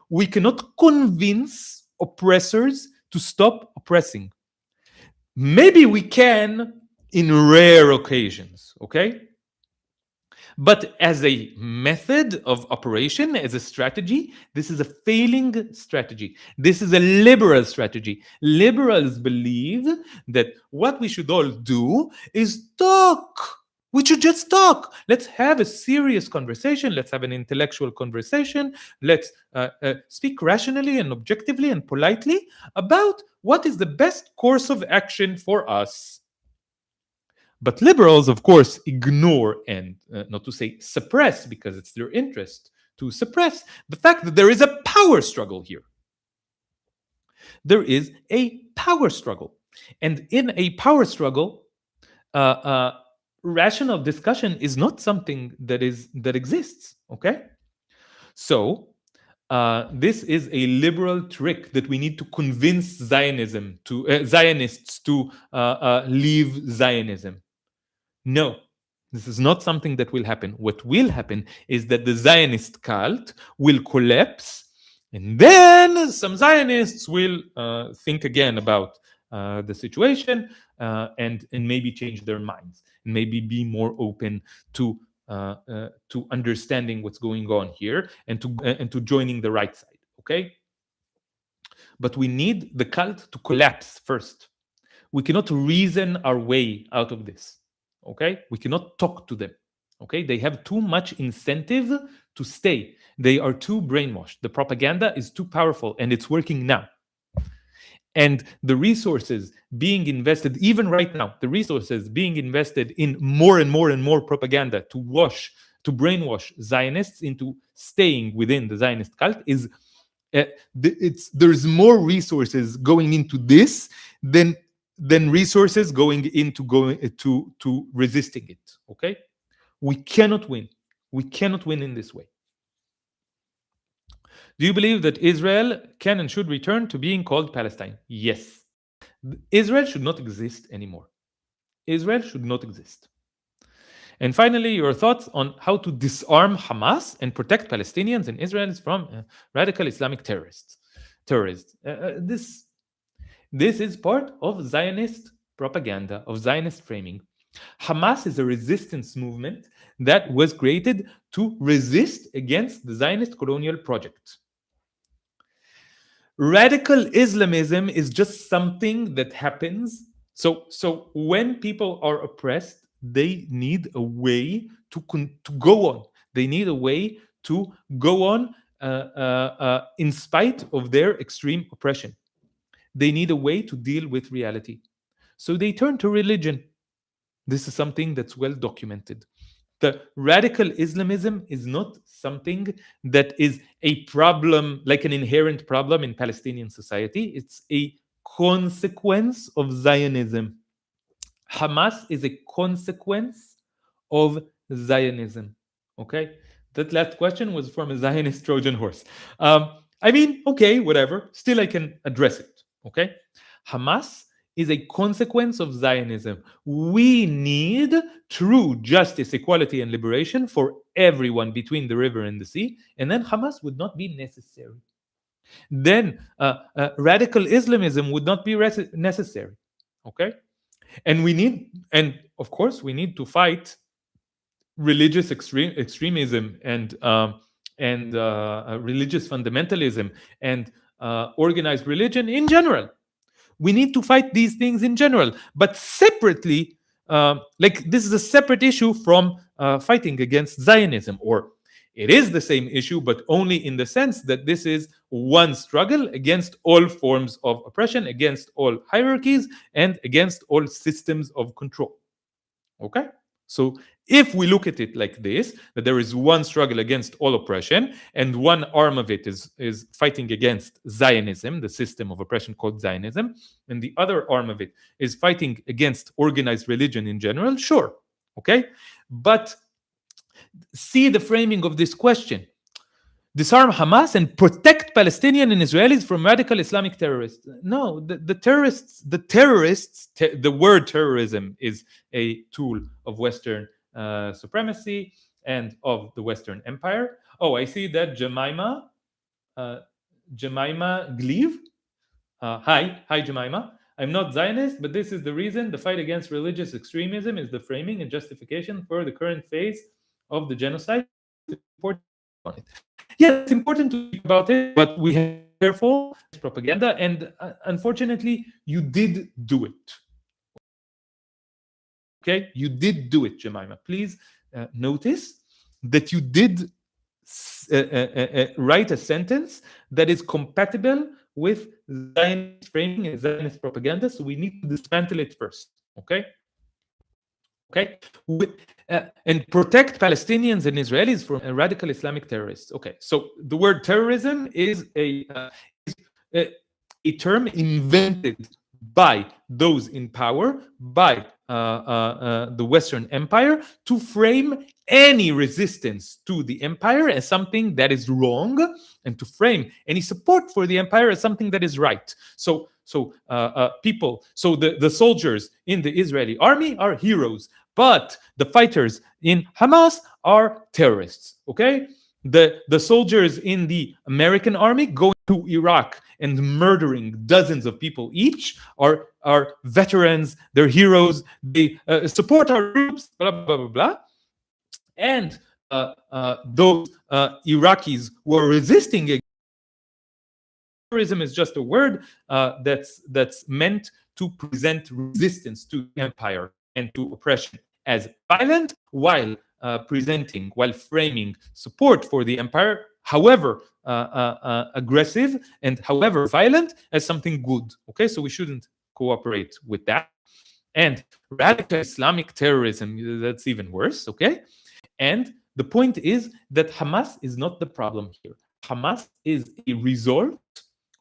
We cannot convince oppressors to stop oppressing. Maybe we can in rare occasions, okay? But as a method of operation, as a strategy, this is a failing strategy. This is a liberal strategy. Liberals believe that what we should all do is talk. We should just talk. Let's have a serious conversation. Let's have an intellectual conversation. Let's speak rationally and objectively and politely about what is the best course of action for us. But liberals, of course, ignore and not to say suppress, because it's their interest to suppress the fact that there is a power struggle here. There is a power struggle. And in a power struggle, rational discussion is not something that exists, okay? So this is a liberal trick that we need to convince Zionists to leave Zionism. No, this is not something that will happen. What will happen is that the Zionist cult will collapse, and then some Zionists will think again about the situation and maybe change their minds, and maybe be more open to understanding what's going on here and to joining the right side. Okay, but we need the cult to collapse first. We cannot reason our way out of this. Okay, we cannot talk to them. Okay, they have too much incentive to stay. They are too brainwashed. The propaganda is too powerful, and it's working now. And the resources being invested, even right now, the resources being invested in more and more and more propaganda to brainwash Zionists into staying within the Zionist cult is there's more resources going into this than resources going to resisting it. Okay, we cannot win. We cannot win in this way. Do you believe that Israel can and should return to being called Palestine? Yes. Israel should not exist anymore. Israel should not exist. And finally, your thoughts on how to disarm Hamas and protect Palestinians and Israelis from radical Islamic terrorists. This is part of Zionist propaganda, of Zionist framing. Hamas is a resistance movement that was created to resist against the Zionist colonial project. Radical Islamism is just something that happens. So when people are oppressed, they need a way to go on. They need a way to go on in spite of their extreme oppression. They need a way to deal with reality. So they turn to religion. This is something that's well documented. The radical Islamism is not something that is a problem, like an inherent problem in Palestinian society. It's a consequence of Zionism. Hamas is a consequence of Zionism. Okay? That last question was from a Zionist Trojan horse. I mean, okay, whatever. Still, I can address it. Okay? Hamas is a consequence of Zionism. We need true justice, equality, and liberation for everyone between the river and the sea, and then Hamas would not be necessary. Then radical Islamism would not be necessary. Okay? And of course, we need to fight religious extremism and religious fundamentalism and organized religion in general. We need to fight these things in general, but separately, like this is a separate issue from fighting against Zionism, or it is the same issue, but only in the sense that this is one struggle against all forms of oppression, against all hierarchies, and against all systems of control. Okay? So if we look at it like this, that there is one struggle against all oppression, and one arm of it is fighting against Zionism, the system of oppression called Zionism, and the other arm of it is fighting against organized religion in general, sure. Okay? But see the framing of this question. Disarm Hamas and protect Palestinian and Israelis from radical Islamic terrorists. No, the terrorists, the word terrorism is a tool of Western supremacy and of the Western Empire. Oh, I see that Jemima Gleave. Hi, Jemima. I'm not Zionist, but this is the reason the fight against religious extremism is the framing and justification for the current phase of the genocide. Yeah, it's important to speak about it, but we have to be careful. It's propaganda, and unfortunately, you did do it. Okay, you did do it, Jemima. Please notice that you did write a sentence that is compatible with Zionist framing and Zionist propaganda. So we need to dismantle it first. Okay. Okay, and protect Palestinians and Israelis from radical Islamic terrorists. Okay, so the word terrorism is a term invented by those in power, by the Western Empire, to frame any resistance to the empire as something that is wrong, and to frame any support for the empire as something that is right. So the soldiers in the Israeli army are heroes, but the fighters in Hamas are terrorists. Okay, the soldiers in the American army going to Iraq and murdering dozens of people each are veterans. They're heroes. They support our troops. Blah blah blah blah. And those Iraqis who are resisting against terrorism is just a word that's meant to present resistance to empire and to oppression as violent, while framing support for the empire, however aggressive and however violent, as something good. Okay, so we shouldn't cooperate with that. And radical Islamic terrorism, that's even worse. Okay, and the point is that Hamas is not the problem here. Hamas is a result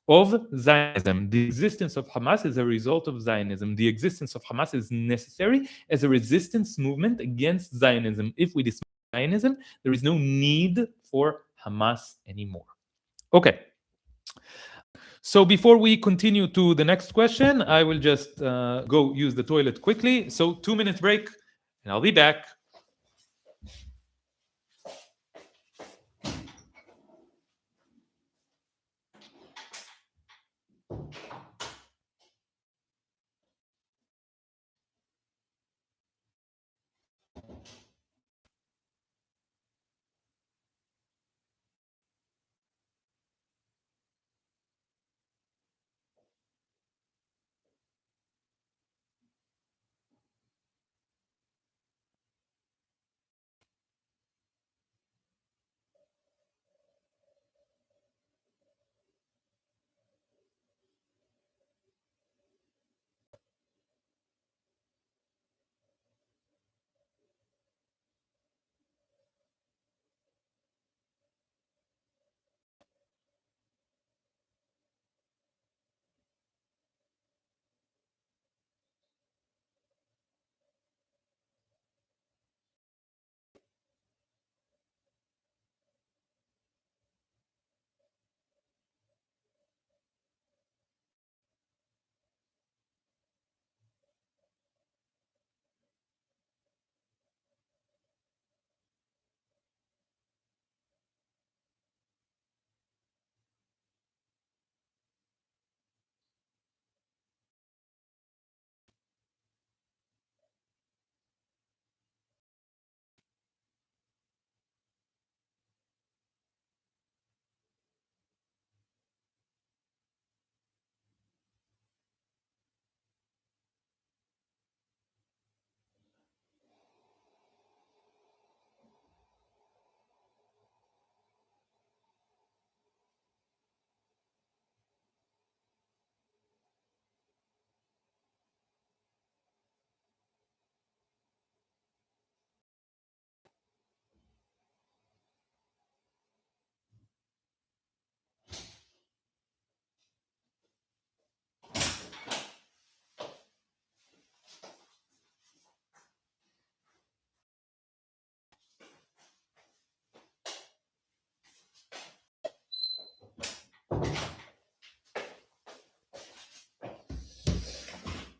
of Zionism. The existence of Hamas is a result of Zionism. The existence of Hamas is necessary as a resistance movement against Zionism. If we dismiss Zionism, there is no need for Hamas anymore. Okay. So before we continue to the next question, I will just go use the toilet quickly. So 2-minute break, and I'll be back.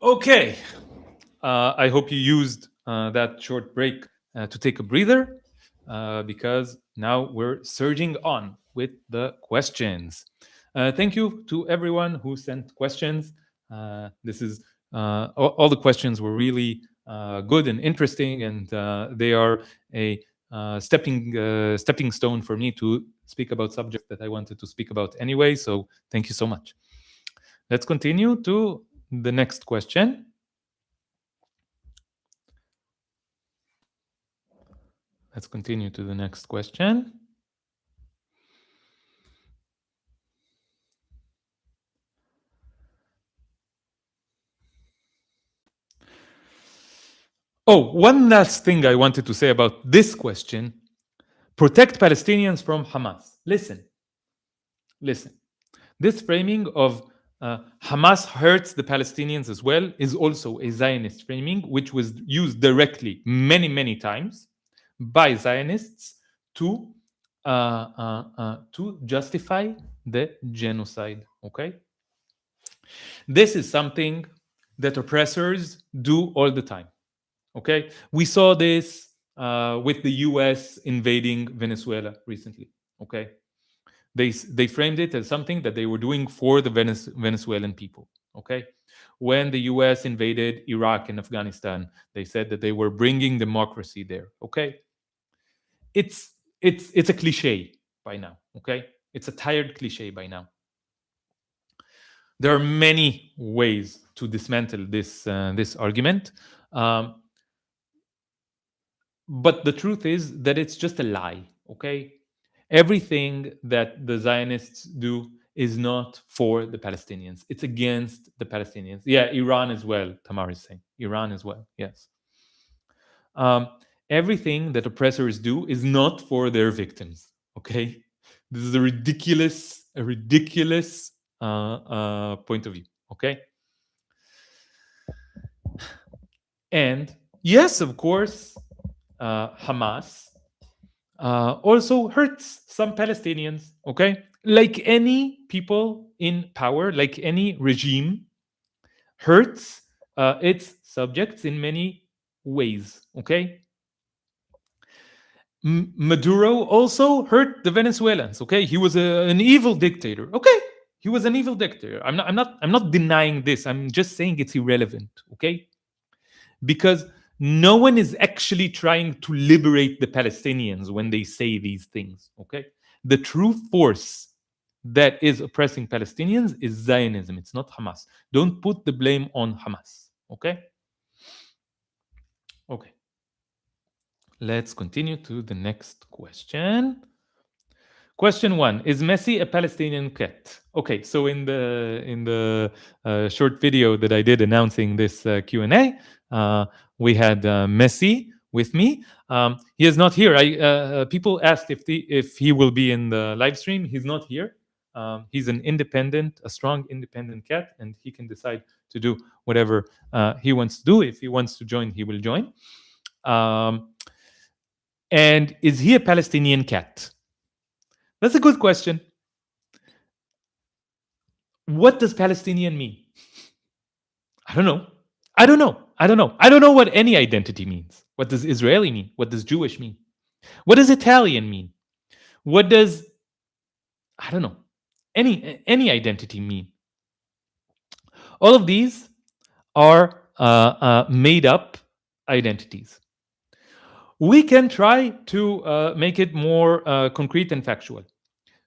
Okay. I hope you used that short break to take a breather because now we're surging on with the questions. Thank you to everyone who sent questions. This is all the questions were really good and interesting, and they are a stepping stone for me to speak about subjects that I wanted to speak about anyway. So thank you so much. Let's continue to the next question. Let's continue to the next question. Oh, one last thing I wanted to say about this question. Protect Palestinians from Hamas. Listen. This framing of Hamas hurts the Palestinians as well is also a Zionist framing, which was used directly many times by Zionists to justify the genocide. Okay, this is something that oppressors do all the time. Okay, we saw this with the U.S. invading Venezuela recently. Okay, they framed it as something that they were doing for the Venezuelan people. Okay, when the U.S. invaded Iraq and Afghanistan, they said that they were bringing democracy there. Okay, it's a cliche by now. Okay, it's a tired cliche by now. There are many ways to dismantle this argument. But the truth is that it's just a lie, okay? Everything that the Zionists do is not for the Palestinians. It's against the Palestinians. Yeah, Iran as well, Tamar is saying. Iran as well, yes. Everything that oppressors do is not for their victims, okay? This is a ridiculous point of view, okay? And yes, of course, Hamas also hurts some Palestinians, okay? Like any people in power, like any regime, hurts its subjects in many ways, okay? Maduro also hurt the Venezuelans, okay? He was an evil dictator, okay? He was an evil dictator. I'm not denying this. I'm just saying it's irrelevant, okay? Because no one is actually trying to liberate the Palestinians when they say these things, okay? The true force that is oppressing Palestinians is Zionism. It's not Hamas. Don't put the blame on Hamas, okay? Okay. Let's continue to the next question. Question 1: Is Messi a Palestinian cat? Okay, so in the short video that I did announcing this Q&A, we had Messi with me. He is not here. People asked if he will be in the live stream. He's not here. He's a strong independent cat, and he can decide to do whatever he wants to do. If he wants to join, he will join. And is he a Palestinian cat? That's a good question. What does Palestinian mean? I don't know. I don't know what any identity means. What does Israeli mean? What does Jewish mean? What does Italian mean? What does, I don't know, any identity mean? All of these are made up identities. We can try to make it more concrete and factual.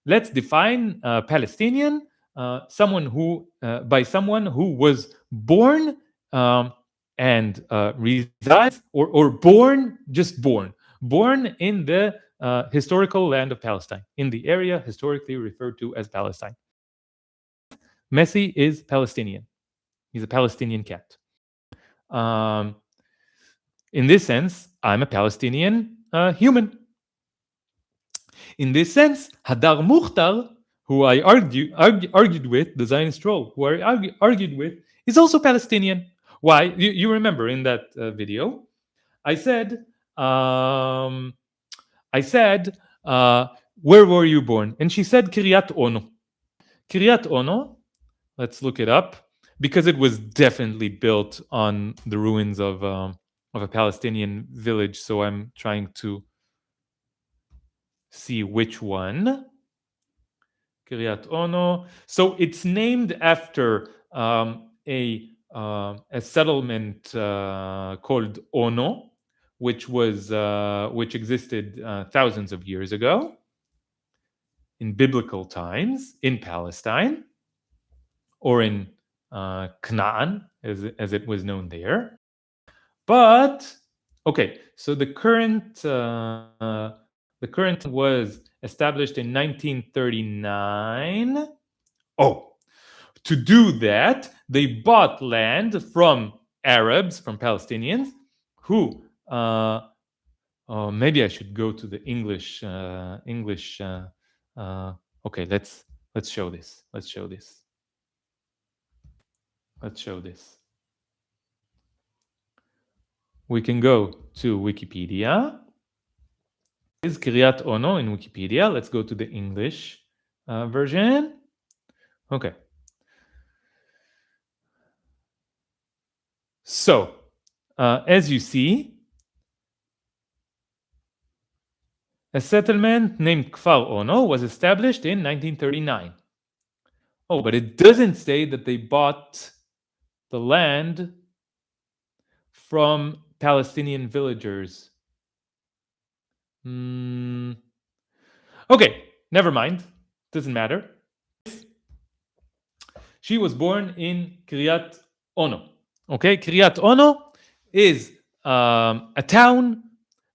Let's define Palestinian, someone who was born and resides, or born in the historical land of Palestine, in the area historically referred to as Palestine. Messi is Palestinian. He's a Palestinian cat. In this sense, I'm a Palestinian human. In this sense, Hadar Mukhtar, who I argued with, the Zionist troll, who I argued with, is also Palestinian. Why? You remember in that video, I said, where were you born? And she said Kiryat Ono. Kiryat Ono, let's look it up, because it was definitely built on the ruins of a Palestinian village. So I'm trying to see which one. Kiryat Ono. So it's named after a settlement called Ono, which existed thousands of years ago in biblical times in Palestine, or in Canaan, as it was known there. But okay, so the current was established in 1939. Oh, to do that, they bought land from Arabs, from Palestinians, who maybe I should go to the English. Okay, let's show this. Let's show this. Let's show this. We can go to Wikipedia. Is Kiryat Ono in Wikipedia? Let's go to the English version. Okay. So, as you see, a settlement named Kfar Ono was established in 1939. Oh, but it doesn't say that they bought the land from Palestinian villagers. Okay, never mind. Doesn't matter. She was born in Kiryat Ono. Okay, Kiryat Ono is a town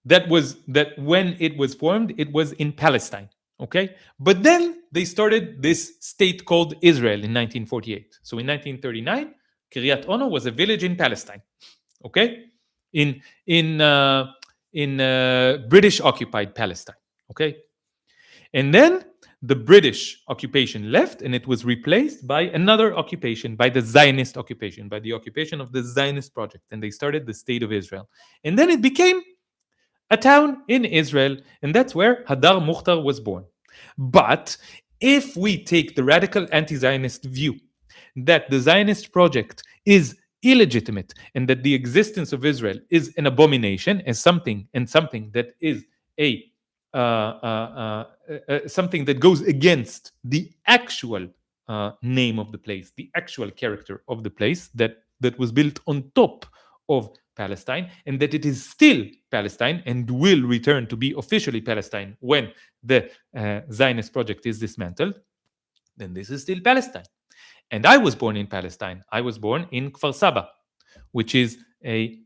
that when it was formed, it was in Palestine. Okay, but then they started this state called Israel in 1948. So in 1939, Kiryat Ono was a village in Palestine. Okay, in British occupied Palestine. Okay, and then the British occupation left, and it was replaced by another occupation, by the Zionist occupation, by the occupation of the Zionist project, and they started the state of Israel. And then it became a town in Israel, and that's where Hadar Mukhtar was born. But if we take the radical anti-Zionist view that the Zionist project is illegitimate and that the existence of Israel is an abomination, as something that is something that goes against the actual name of the place, the actual character of the place that was built on top of Palestine, and that it is still Palestine and will return to be officially Palestine when the Zionist project is dismantled, then this is still Palestine. And I was born in Palestine. I was born in Kfar Saba, which is a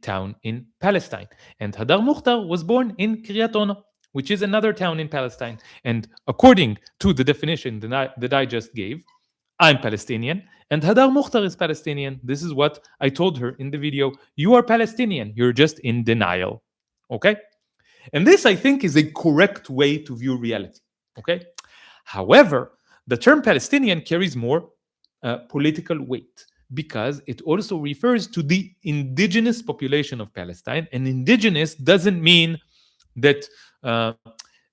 town in Palestine. And Hadar Mukhtar was born in Kiryat Ono, which is another town in Palestine. And according to the definition that I just gave, I'm Palestinian and Hadar Mukhtar is Palestinian. This is what I told her in the video. You are Palestinian. You're just in denial. Okay? And this, I think, is a correct way to view reality. Okay? However, the term Palestinian carries more political weight because it also refers to the indigenous population of Palestine. And indigenous doesn't mean that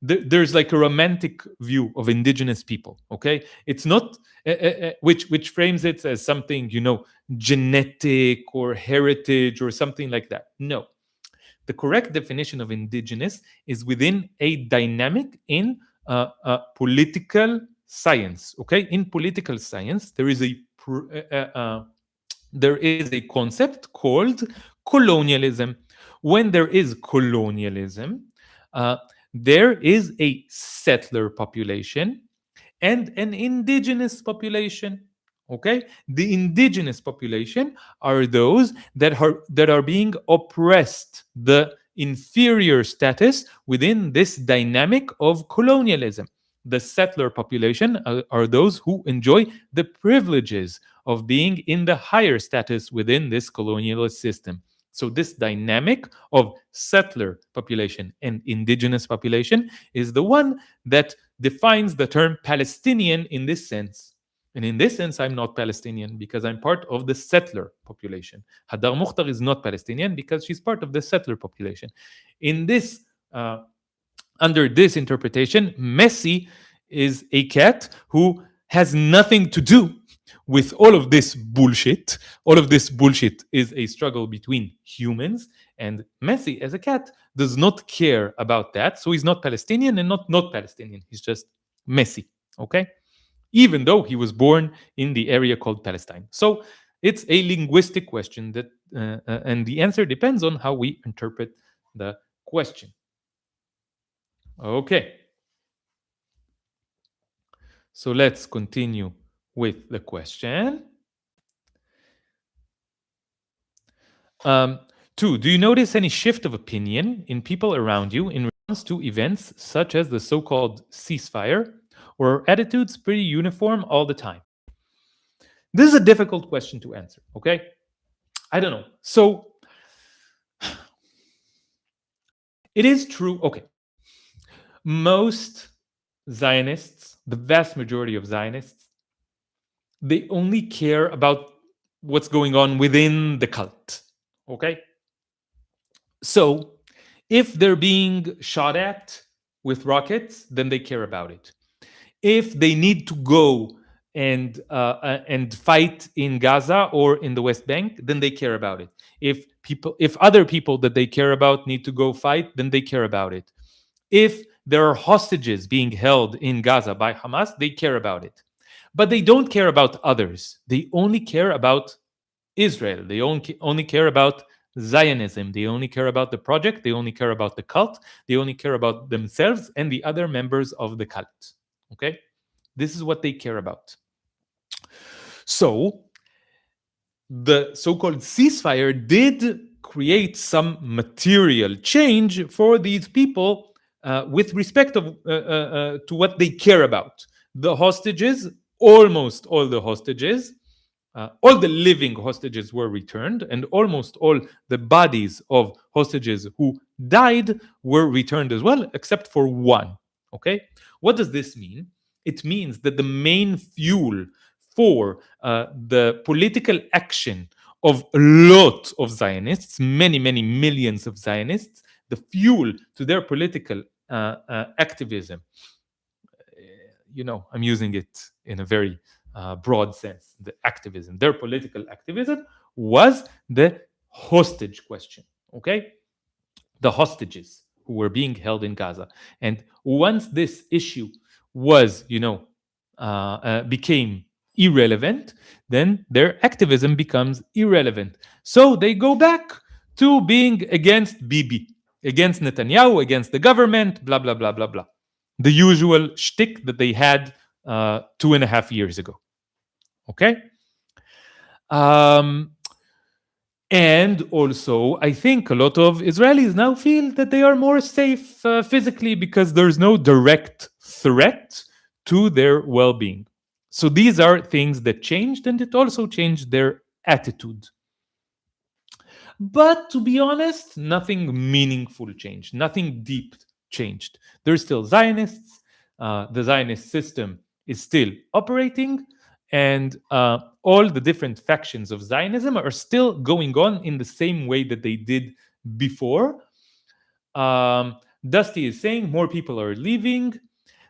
there's like a romantic view of indigenous people. Okay, it's not which frames it as something, genetic or heritage or something like that. No, the correct definition of indigenous is within a dynamic in political science. Okay, in political science, there is a concept called colonialism. When there is colonialism, there is a settler population and an indigenous population. Okay, the indigenous population are those that are being oppressed, the inferior status within this dynamic of colonialism. The settler population are those who enjoy the privileges of being in the higher status within this colonialist system. So this dynamic of settler population and indigenous population is the one that defines the term Palestinian in this sense. And in this sense, I'm not Palestinian because I'm part of the settler population. Hadar Mukhtar is not Palestinian because she's part of the settler population. In this, under this interpretation, Messi is a cat who has nothing to do with all of this bullshit. All of this bullshit is a struggle between humans, and Messi, as a cat, does not care about that. So he's not Palestinian and not Palestinian. He's just Messi. Okay? Even though he was born in the area called Palestine. So it's a linguistic question that, and the answer depends on how we interpret the question. Okay. So let's continue with the question. 2. Do you notice any shift of opinion in people around you in response to events such as the so called ceasefire, or are attitudes pretty uniform all the time? This is a difficult question to answer, okay? I don't know. So it is true. Okay. Most Zionists, the vast majority of Zionists, they only care about what's going on within the cult. Okay? So if they're being shot at with rockets, then they care about it. If they need to go and fight in Gaza or in the West Bank, then they care about it. If other people that they care about need to go fight, then they care about it. If there are hostages being held in Gaza by Hamas, they care about it. But they don't care about others. They only care about Israel. They only care about Zionism. They only care about the project. They only care about the cult. They only care about themselves and the other members of the cult. Okay? This is what they care about. So, the so called ceasefire did create some material change for these people with respect to what they care about. The hostages, almost all the hostages, all the living hostages were returned, and almost all the bodies of hostages who died were returned as well, except for one. Okay? What does this mean? It means that the main fuel for the political action of a lot of Zionists, many, many millions of Zionists, the fuel to their political activism, I'm using it in a very broad sense, the activism, their political activism was the hostage question, okay? The hostages who were being held in Gaza. And once this issue was, became irrelevant, then their activism becomes irrelevant. So they go back to being against Bibi, against Netanyahu, against the government, blah, blah, blah, blah, blah. The usual shtick that they had 2.5 years ago. Okay? And also, I think a lot of Israelis now feel that they are more safe physically because there's no direct threat to their well being. So these are things that changed, and it also changed their attitude. But to be honest, nothing meaningful changed, nothing deep changed. There's still Zionists, the Zionist system is still operating, and all the different factions of Zionism are still going on in the same way that they did before. Dusty is saying more people are leaving.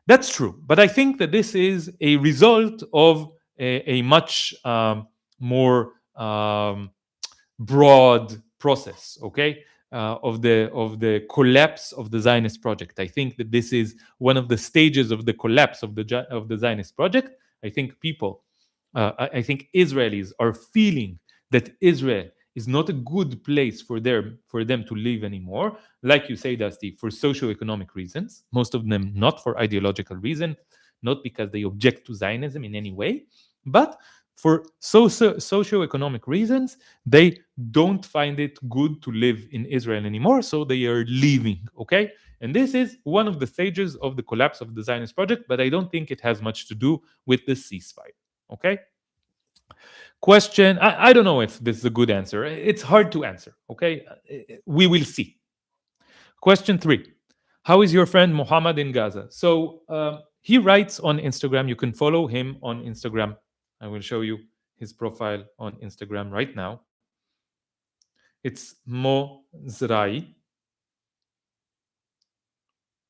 That's true, but I think that this is a result of a much more broad process, okay, of the collapse of the Zionist project. I think that this is one of the stages of the collapse of the Zionist project. I think I think Israelis are feeling that Israel is not a good place for them to live anymore. Like you say, Dusty, for socioeconomic reasons, most of them not for ideological reason, not because they object to Zionism in any way, but for socioeconomic reasons, they don't find it good to live in Israel anymore, so they are leaving. Okay, and this is one of the stages of the collapse of the Zionist project, but I don't think it has much to do with the ceasefire. Okay. Question, I don't know if this is a good answer. It's hard to answer. Okay, we will see. Question 3. How is your friend Muhammad in Gaza? So he writes on Instagram. You can follow him on Instagram. I will show you his profile on Instagram right now. It's Mo Zrai.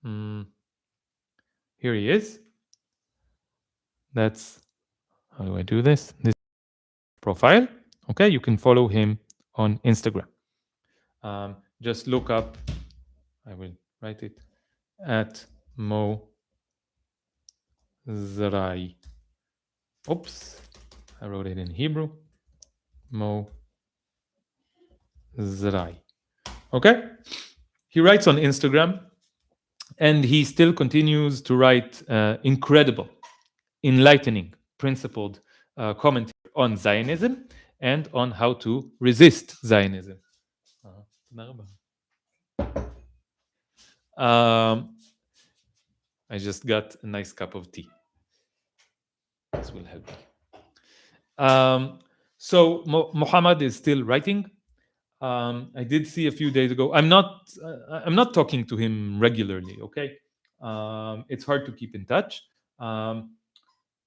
Here he is. That's how do I do this? This profile. Okay, you can follow him on Instagram. Just look up. I will write it at Mo Zrai. Oops, I wrote it in Hebrew. Mo Zrai. Okay, he writes on Instagram, and he still continues to write incredible, enlightening, principled commentary on Zionism and on how to resist Zionism. I just got a nice cup of tea. This will help me. So Muhammad is still writing. I did see a few days ago. I'm not talking to him regularly. Okay, it's hard to keep in touch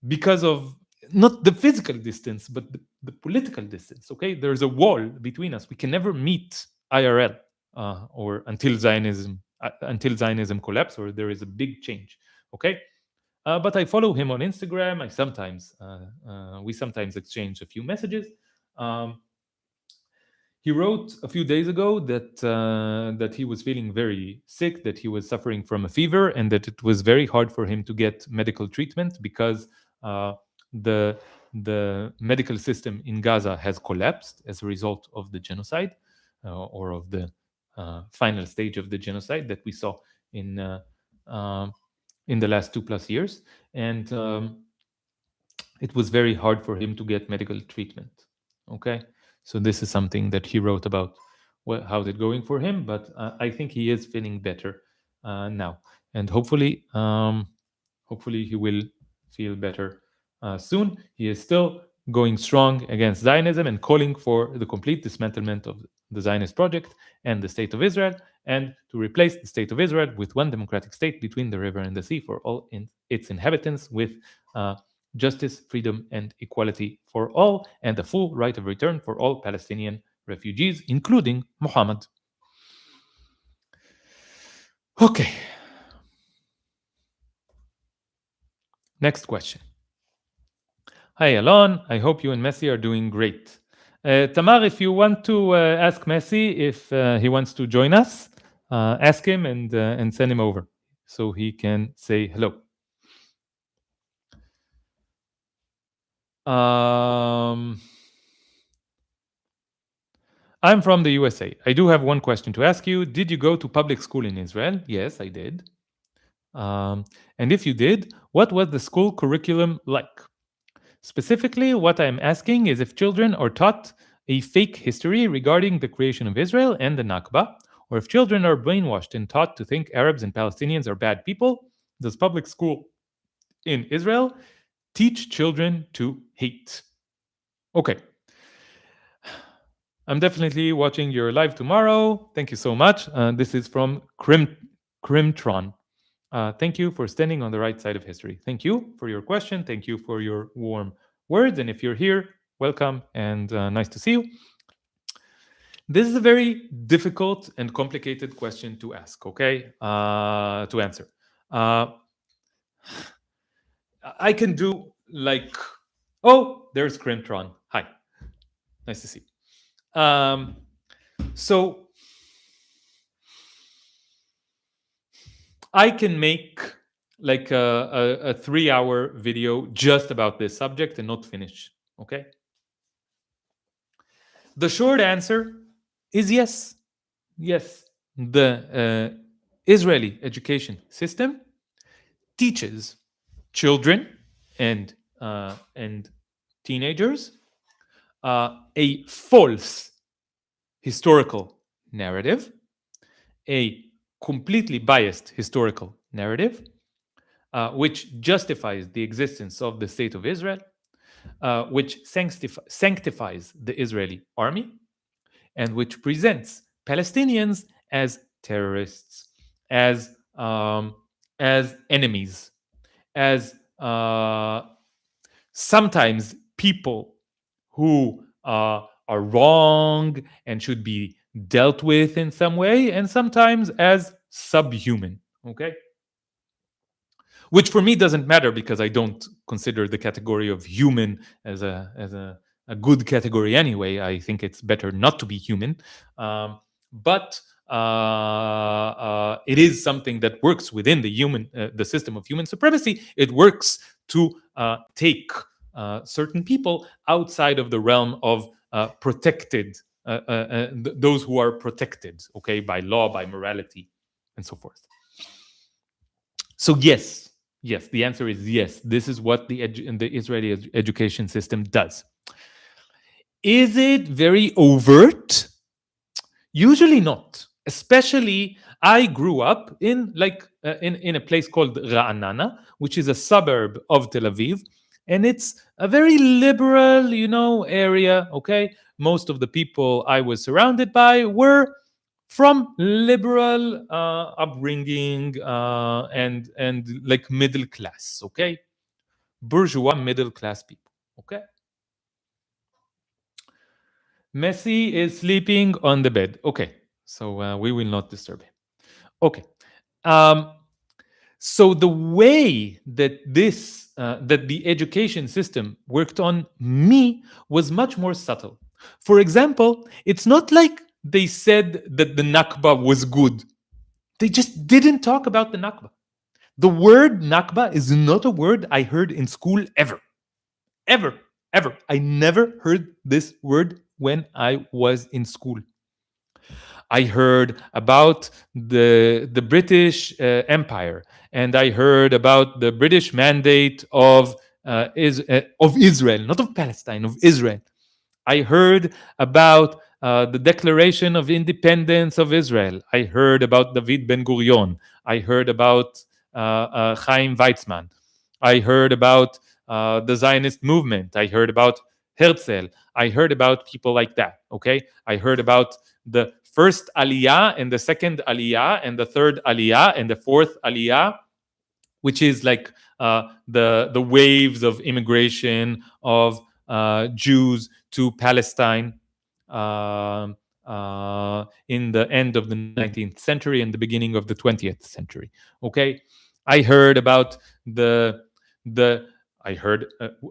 because of not the physical distance, but the political distance. Okay, there's a wall between us. We can never meet IRL or until Zionism collapse or there is a big change. Okay. But I follow him on Instagram. We sometimes exchange a few messages. He wrote a few days ago that he was feeling very sick, that he was suffering from a fever, and that it was very hard for him to get medical treatment because the medical system in Gaza has collapsed as a result of the genocide or of the final stage of the genocide that we saw in the last 2+ years, and it was very hard for him to get medical treatment. Okay, so this is something that he wrote about. How's it going for him? But I think he is feeling better now, and hopefully he will feel better soon. He is still going strong against Zionism and calling for the complete dismantlement of the Zionist project and the state of Israel, and to replace the state of Israel with one democratic state between the river and the sea for all its inhabitants, with justice, freedom, and equality for all, and the full right of return for all Palestinian refugees, including Muhammad. Okay. Next question. Hi, Alon. I hope you and Messi are doing great. Tamar, if you want to ask Messi if he wants to join us, ask him and send him over so he can say hello. I'm from the USA. I do have one question to ask you. Did you go to public school in Israel? Yes, I did. And if you did, what was the school curriculum like? Specifically, what I'm asking is if children are taught a fake history regarding the creation of Israel and the Nakba, or if children are brainwashed and taught to think Arabs and Palestinians are bad people. Does public school in Israel teach children to hate? Okay. I'm definitely watching your live tomorrow. Thank you so much. This is from Crimtron. Thank you for standing on the right side of history. Thank you for your question. Thank you for your warm words. And if you're here, welcome and nice to see you. This is a very difficult and complicated question to ask, okay? To answer. I can do like, oh, there's Crimtron. Hi. Nice to see you. So I can make like a 3-hour video just about this subject and not finish. Okay. The short answer is yes. Yes. The Israeli education system teaches children and teenagers a false historical narrative, a completely biased historical narrative, which justifies the existence of the state of Israel, which sanctifies the Israeli army, and which presents Palestinians as terrorists, as enemies, as sometimes people who are wrong and should be dealt with in some way, and sometimes as subhuman. Okay. which for me doesn't matter because I don't consider the category of human as a good category anyway. I think it's better not to be human. But it is something that works within the system of human supremacy. It works to take certain people outside of the realm of protected, those who are protected, okay, by law, by morality, and so forth. So yes, the answer is yes. This is what the Israeli education system does. Is it very overt? Usually not. Especially, I grew up in in a place called Ra'anana, which is a suburb of Tel Aviv, and it's a very liberal, area. Okay, most of the people I was surrounded by were from liberal upbringing and like middle class. Okay, bourgeois middle class people. Okay, Messi is sleeping on the bed. Okay, so we will not disturb him. Okay. Um, so the way that that the education system worked on me was much more subtle. For example, it's not like they said that the Nakba was good. They just didn't talk about the Nakba. The word Nakba is not a word I heard in school ever. Ever. Ever. I never heard this word when I was in school. I heard about the British Empire, and I heard about the British mandate of Israel, not of Palestine, of Israel. I heard about the Declaration of Independence of Israel. I heard about David Ben Gurion. I heard about Chaim Weizmann. I heard about the Zionist movement. I heard about Herzl. I heard about people like that. Okay, I heard about the first Aliyah and the second Aliyah and the third Aliyah and the fourth Aliyah, which is like the waves of immigration of Jews to Palestine in the end of the 19th century and the beginning of the 20th century. Okay, I heard about I heard,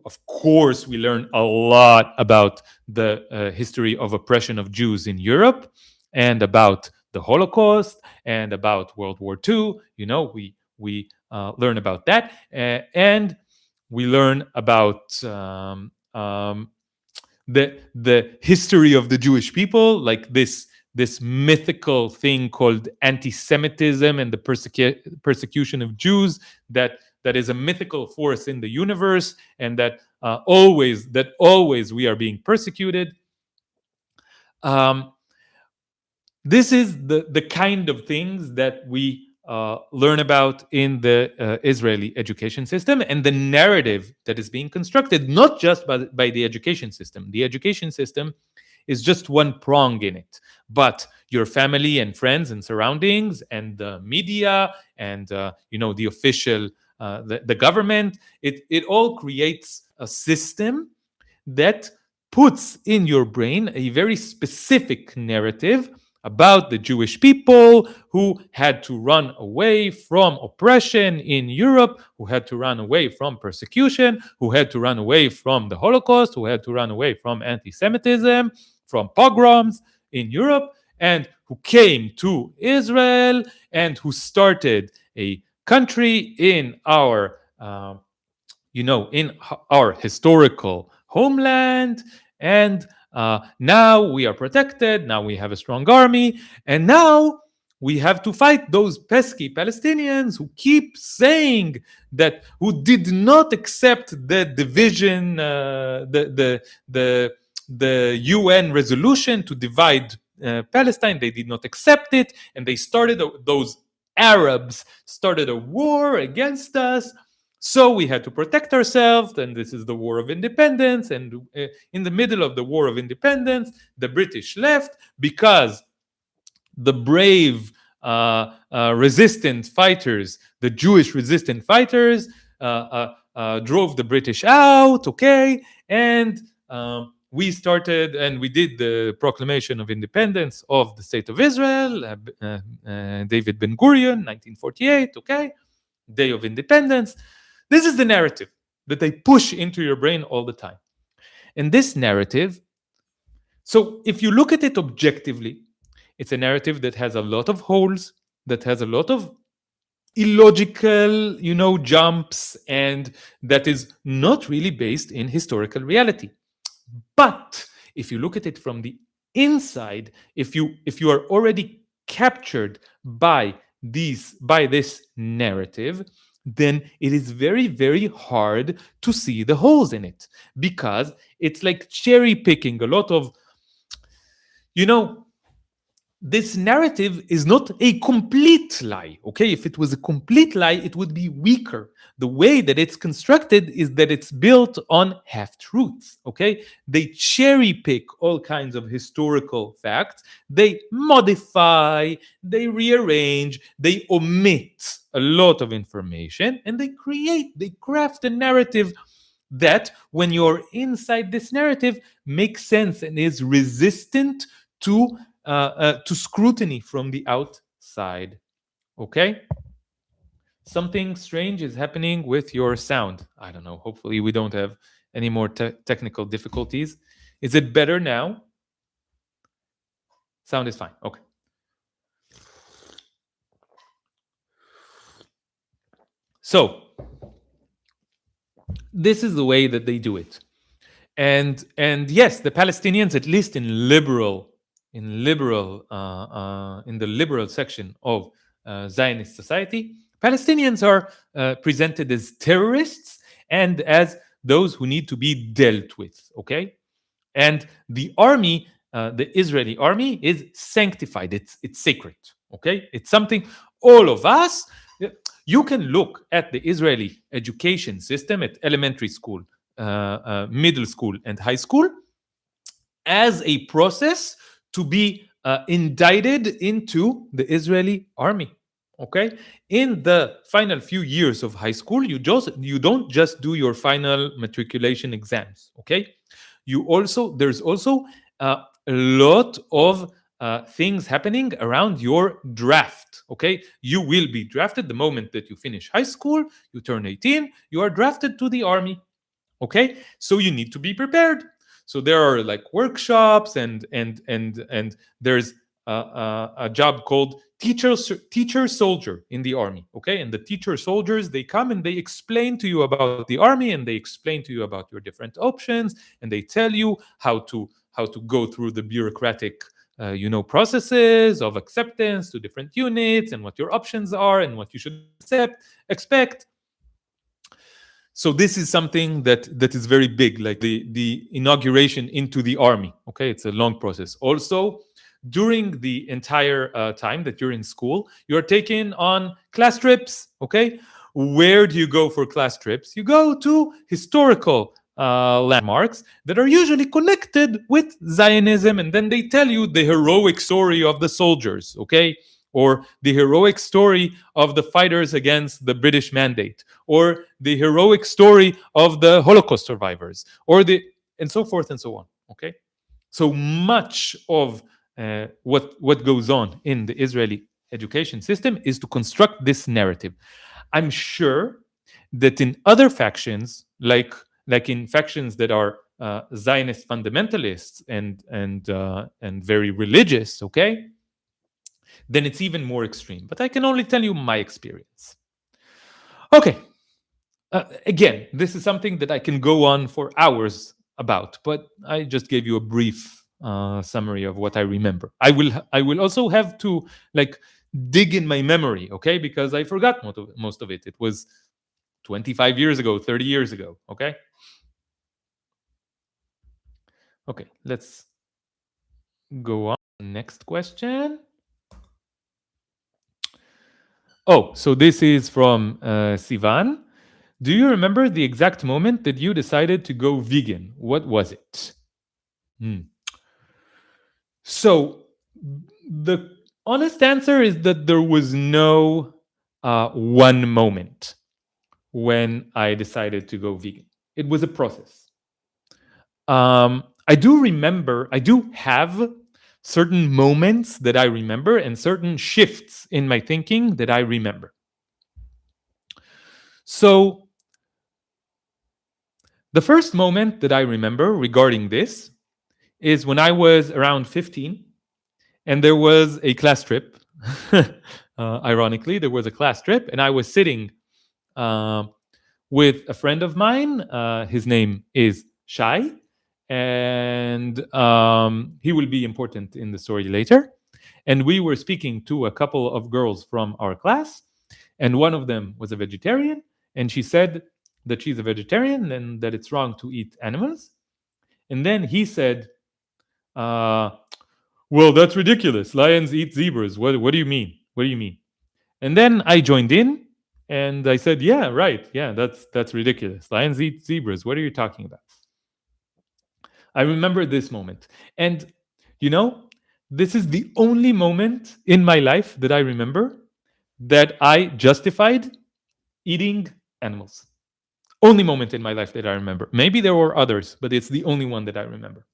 of course, we learned a lot about the history of oppression of Jews in Europe and about the Holocaust and about World War II. We learn about that, and we learn about the history of the Jewish people, like this mythical thing called anti-Semitism and the persecution of Jews that is a mythical force in the universe, and that always we are being persecuted. This is the kind of things that we learn about in the Israeli education system, and the narrative that is being constructed, not just by the education system. The education system is just one prong in it, but your family and friends and surroundings and the media and the official the government, it all creates a system that puts in your brain a very specific narrative about the Jewish people who had to run away from oppression in Europe, who had to run away from persecution, who had to run away from the Holocaust, who had to run away from anti-Semitism, from pogroms in Europe, and who came to Israel and who started a country in our historical homeland, and now we are protected, now we have a strong army, and now we have to fight those pesky Palestinians who keep saying that, who did not accept the division, the UN resolution to divide Palestine. They did not accept it, and those Arabs started a war against us. So we had to protect ourselves, and this is the War of Independence. And in the middle of the War of Independence, the British left because the brave resistant fighters, the Jewish resistant fighters, drove the British out. Okay, and we started and we did the Proclamation of Independence of the State of Israel, David Ben Gurion, 1948. Okay. Day of Independence. This is the narrative that they push into your brain all the time. And this narrative, so if you look at it objectively, it's a narrative that has a lot of holes, that has a lot of illogical, jumps, and that is not really based in historical reality. But if you look at it from the inside, if you are already captured by this narrative, then it is very, very hard to see the holes in it, because it's like cherry picking a lot of, this narrative is not a complete lie. Okay, if it was a complete lie, it would be weaker. The way that it's constructed is that it's built on half truths. Okay, they cherry pick all kinds of historical facts, they modify, they rearrange, they omit a lot of information, and they craft a narrative that, when you're inside this narrative, makes sense and is resistant to scrutiny from the outside. Okay? Something strange is happening with your sound. I don't know. Hopefully, we don't have any more technical difficulties. Is it better now? Sound is fine. Okay. So, this is the way that they do it. And yes, the Palestinians, at least in the liberal section of Zionist society, Palestinians are presented as terrorists and as those who need to be dealt with. Okay, and the army, the Israeli army, is sanctified. It's sacred. Okay, it's something all of us. You can look at the Israeli education system at elementary school, middle school, and high school as a process to be indicted into the Israeli army. Okay, in the final few years of high school, you don't just do your final matriculation exams. Okay, there's also a lot of things happening around your draft. Okay, you will be drafted the moment that you finish high school. You turn 18, you are drafted to the army. Okay, so you need to be prepared. So there are like workshops, and there's a job called teacher soldier in the army. Okay, and the teacher soldiers, they come and they explain to you about the army, and they explain to you about your different options, and they tell you how to go through the bureaucratic processes of acceptance to different units, and what your options are, and what you should expect. So this is something that is very big, like the inauguration into the army. Okay, it's a long process. Also, during the entire time that you're in school, you're taken on class trips. Okay, where do you go for class trips? You go to historical landmarks that are usually connected with Zionism, and then they tell you the heroic story of the soldiers. Okay, or the heroic story of the fighters against the British Mandate, or the heroic story of the Holocaust survivors, and so forth and so on. Okay, so much of what goes on in the Israeli education system is to construct this narrative. I'm sure that in other factions, like in factions that are Zionist fundamentalists and very religious, okay, then it's even more extreme. But I can only tell you my experience. Okay. Again, this is something that I can go on for hours about, but I just gave you a brief summary of what I remember. I will also have to dig in my memory, okay, because I forgot most of it. It was 25 years ago, 30 years ago, okay? Okay, let's go on. Next question. Oh, so this is from Sivan. Do you remember the exact moment that you decided to go vegan? What was it? So the honest answer is that there was no one moment when I decided to go vegan. It was a process. I do have certain moments that I remember and certain shifts in my thinking that I remember. So the first moment that I remember regarding this is when I was around 15 and there was a class trip. Ironically, there was a class trip, and I was sitting uh, with a friend of mine. His name is Shai, and he will be important in the story later. And we were speaking to a couple of girls from our class, and one of them was a vegetarian, and she said that she's a vegetarian and that it's wrong to eat animals. And then he said, uh, well, that's ridiculous. Lions eat zebras. What do you mean? What do you mean? And then I joined in and I said, yeah, right. Yeah, that's ridiculous. Lions eat zebras. What are you talking about? I remember this moment. And you know, this is the only moment in my life that I remember that I justified eating animals. Only moment in my life that I remember. Maybe there were others, but it's the only one that I remember.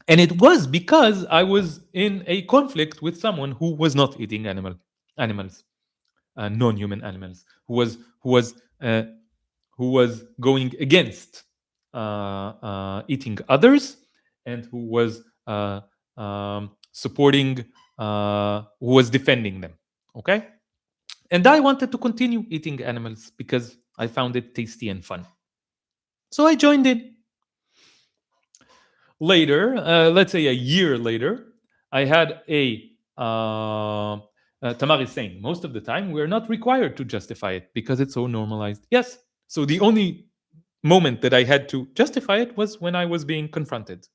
And it was because I was in a conflict with someone who was not eating animals, non-human animals, uh, who was going against eating others, and who was supporting, who was defending them. Okay, and I wanted to continue eating animals because I found it tasty and fun. So I joined in. Later, let's say a year later, I had Tamar is saying most of the time we're not required to justify it because it's so normalized. Yes. So the only moment that I had to justify it was when I was being confronted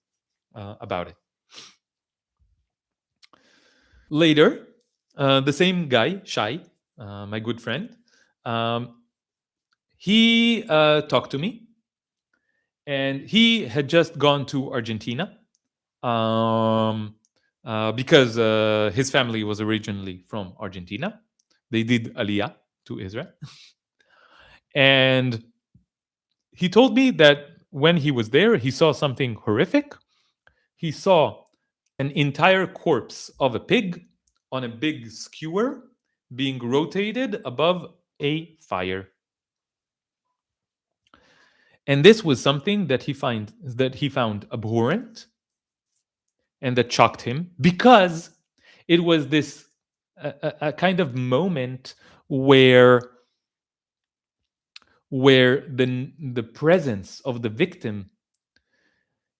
about it. Later, the same guy, Shai, my good friend, he talked to me, and he had just gone to Argentina because his family was originally from Argentina. They did Aliyah to Israel. And he told me that when he was there, he saw something horrific. He saw an entire corpse of a pig on a big skewer being rotated above a fire. And this was something that he found abhorrent and that shocked him, because it was this a kind of moment where the presence of the victim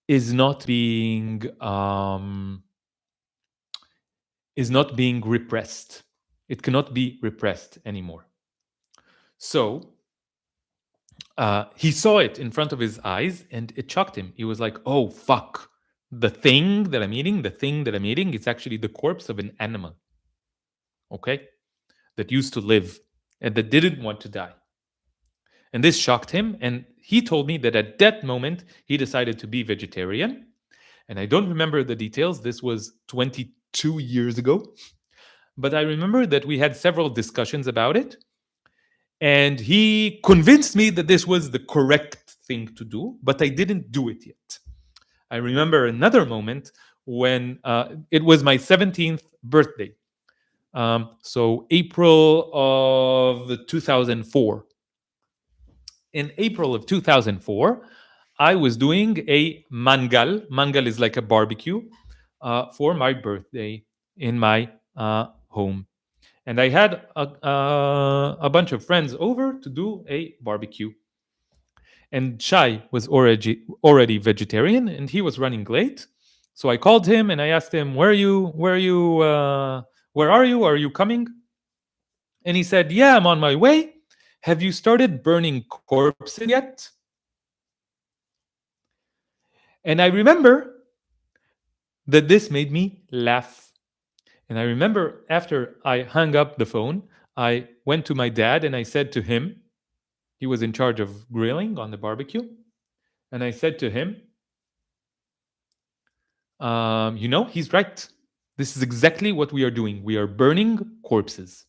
is not being repressed. It cannot be repressed anymore. So he saw it in front of his eyes, and it shocked him. He was like, "Oh fuck! The thing that I'm eating, it's actually the corpse of an animal. Okay, that used to live and that didn't want to die." And this shocked him. And he told me that at that moment, he decided to be vegetarian. And I don't remember the details. This was 22 years ago. But I remember that we had several discussions about it. And he convinced me that this was the correct thing to do, but I didn't do it yet. I remember another moment when it was my 17th birthday. So April of 2004. In April of 2004, I was doing a mangal. Mangal is like a barbecue for my birthday in my home. And I had a bunch of friends over to do a barbecue. And Shai was already vegetarian, and he was running late. So I called him and I asked him, where are you? Where are you? Are you coming? And he said, yeah, I'm on my way. Have you started burning corpses yet? And I remember that this made me laugh. And I remember after I hung up the phone, I went to my dad and I said to him, he was in charge of grilling on the barbecue. And I said to him, he's right. This is exactly what we are doing. We are burning corpses.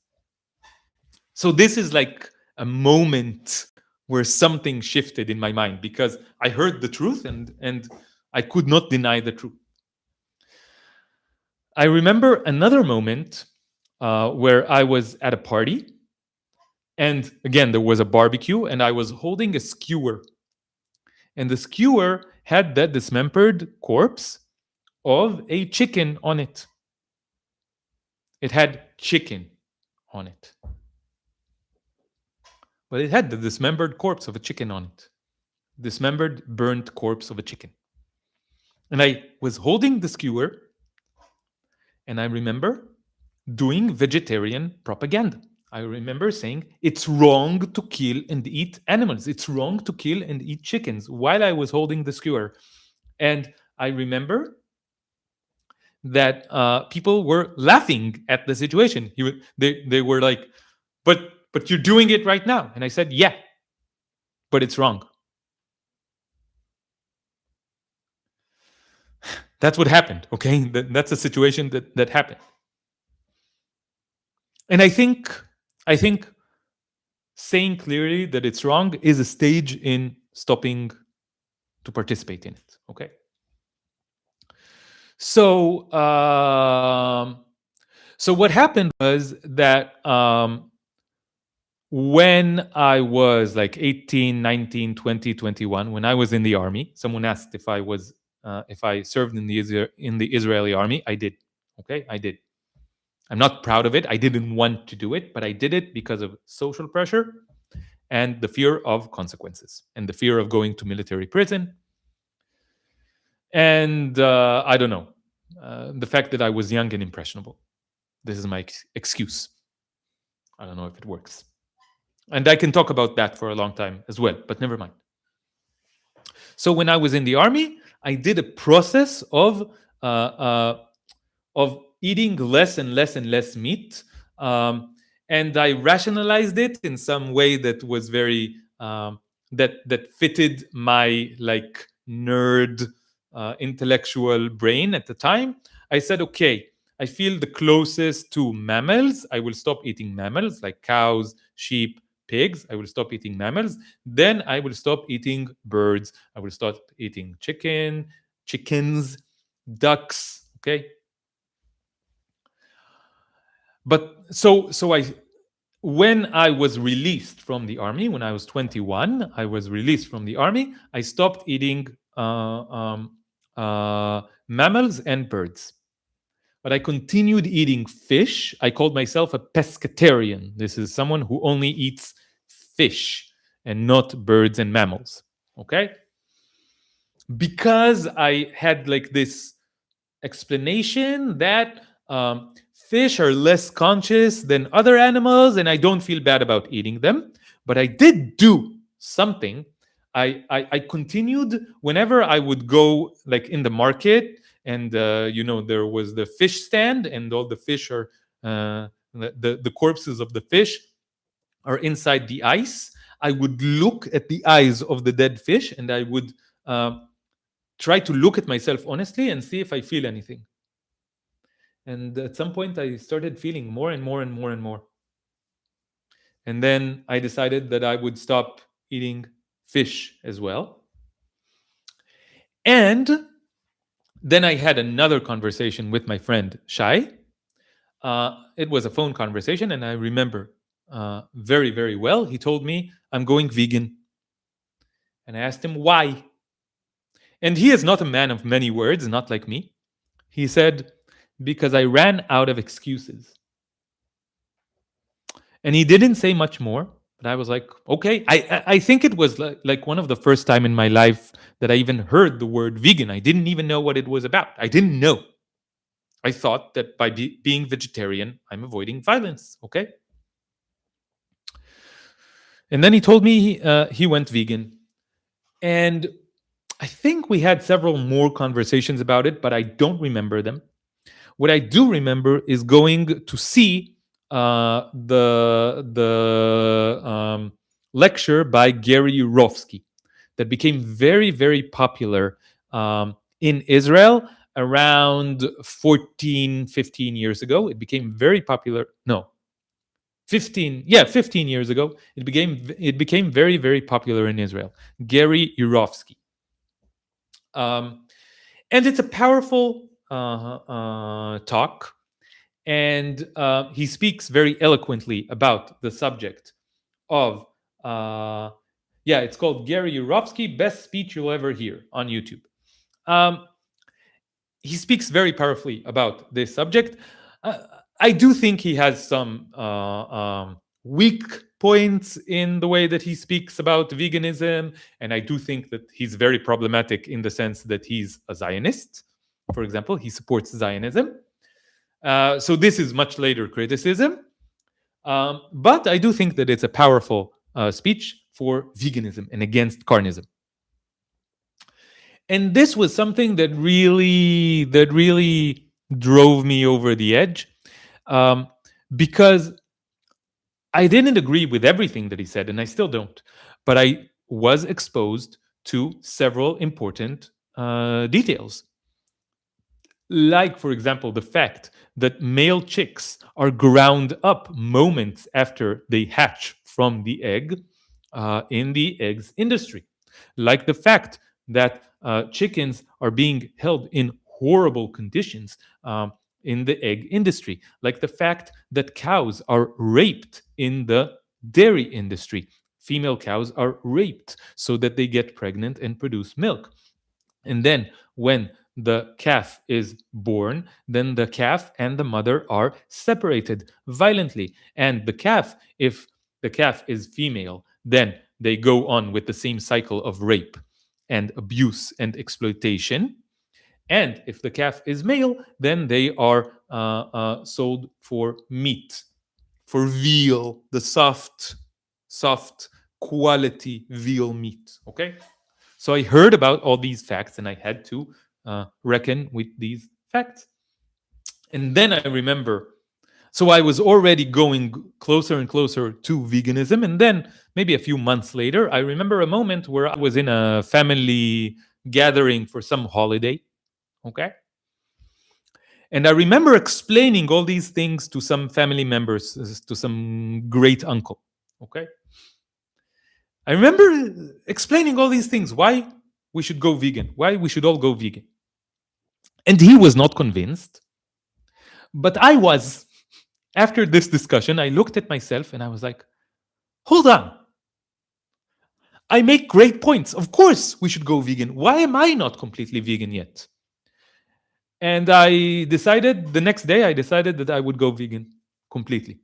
So this is like a moment where something shifted in my mind, because I heard the truth and I could not deny the truth. I remember another moment where I was at a party, And again, there was a barbecue, and I was holding a skewer. And the skewer had that dismembered corpse of a chicken on it. It had chicken on it. But it had the dismembered corpse of a chicken on it. Dismembered, burnt corpse of a chicken. And I was holding the skewer, and I remember doing vegetarian propaganda. I remember saying it's wrong to kill and eat animals. It's wrong to kill and eat chickens while I was holding the skewer. And I remember that people were laughing at the situation. They were like, but you're doing it right now. And I said, yeah, but it's wrong. That's what happened. Okay, that's a situation that happened. And I think saying clearly that it's wrong is a stage in stopping to participate in it. Okay. So so what happened was that when I was like 18, 19, 20, 21, when I was in the army, someone asked if I served in the Israeli army. I did. Okay, I did. I'm not proud of it. I didn't want to do it, but I did it because of social pressure and the fear of consequences and the fear of going to military prison. And I don't know, the fact that I was young and impressionable. This is my excuse. I don't know if it works. And I can talk about that for a long time as well, but never mind. So when I was in the army, I did a process of eating less and less and less meat, and I rationalized it in some way that was very that fitted my like nerd intellectual brain at the time. I said, okay, I feel the closest to mammals. I will stop eating mammals like cows, sheep, pigs. I will stop eating mammals. Then I will stop eating birds. I will start eating chickens, ducks. Okay. But so I when I was released from the army, when I was 21, I was released from the army. I stopped eating mammals and birds. But I continued eating fish. I called myself a pescatarian. This is someone who only eats fish and not birds and mammals. Okay? Because I had like this explanation that fish are less conscious than other animals, and I don't feel bad about eating them. But I did do something. I continued whenever I would go like in the market, and there was the fish stand, and all the fish are the corpses of the fish are inside the ice. I would look at the eyes of the dead fish, and I would try to look at myself honestly and see if I feel anything. And at some point, I started feeling more and more and more and more. And then I decided that I would stop eating fish as well. And then I had another conversation with my friend Shai. It was a phone conversation, and I remember very, very well. He told me, I'm going vegan. And I asked him why. And he is not a man of many words, not like me. He said, because I ran out of excuses. And he didn't say much more, but I was like, okay. I think it was like one of the first time in my life that I even heard the word vegan. I didn't even know what it was about. I didn't know. I thought that by being vegetarian, I'm avoiding violence. Okay. And then he told me he went vegan. And I think we had several more conversations about it, but I don't remember them. What I do remember is going to see the lecture by Gary Yurovsky that became very, very popular in Israel around 14, 15 years ago. It became very popular. No, 15 years ago. It became very, very popular in Israel. Gary Yurovsky. And it's a powerful talk. And he speaks very eloquently about the subject of yeah, it's called Gary Yourofsky, Best Speech You'll Ever Hear on YouTube. Um, he speaks very powerfully about this subject. Uh, I do think he has some weak points in the way that he speaks about veganism, and I do think that he's very problematic in the sense that he's a Zionist. For example, he supports Zionism. So this is much later criticism, but I do think that it's a powerful speech for veganism and against carnism. And this was something that really drove me over the edge, because I didn't agree with everything that he said, and I still don't. But I was exposed to several important details, like, for example, the fact that male chicks are ground up moments after they hatch from the egg in the eggs industry, like the fact that chickens are being held in horrible conditions in the egg industry, like the fact that cows are raped in the dairy industry. Female cows are raped so that they get pregnant and produce milk. And then when the calf is born, then the calf and the mother are separated violently. And the calf, if the calf is female, then they go on with the same cycle of rape and abuse and exploitation. And if the calf is male, then they are sold for meat, for veal, the soft quality veal meat. Okay? So I heard about all these facts and I had to reckon with these facts. And then I remember, so I was already going closer and closer to veganism. And then maybe a few months later, I remember a moment where I was in a family gathering for some holiday. Okay. And I remember explaining all these things to some family members, to some great uncle. Okay. I remember explaining all these things, why we should go vegan, why we should all go vegan. And he was not convinced. But I was. After this discussion, I looked at myself and I was like, hold on. I make great points. Of course, we should go vegan. Why am I not completely vegan yet? And I decided the next day, I decided that I would go vegan completely.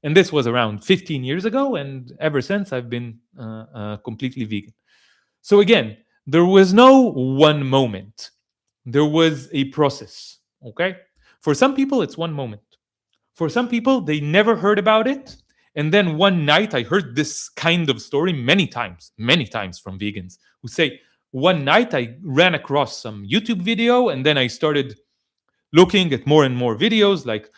And this was around 15 years ago. And ever since, I've been completely vegan. So again, there was no one moment, there was a process. Okay. For some people, it's one moment. For some people, they never heard about it. And then one night, I heard this kind of story many times from vegans who say, one night I ran across some YouTube video and then I started looking at more and more videos, like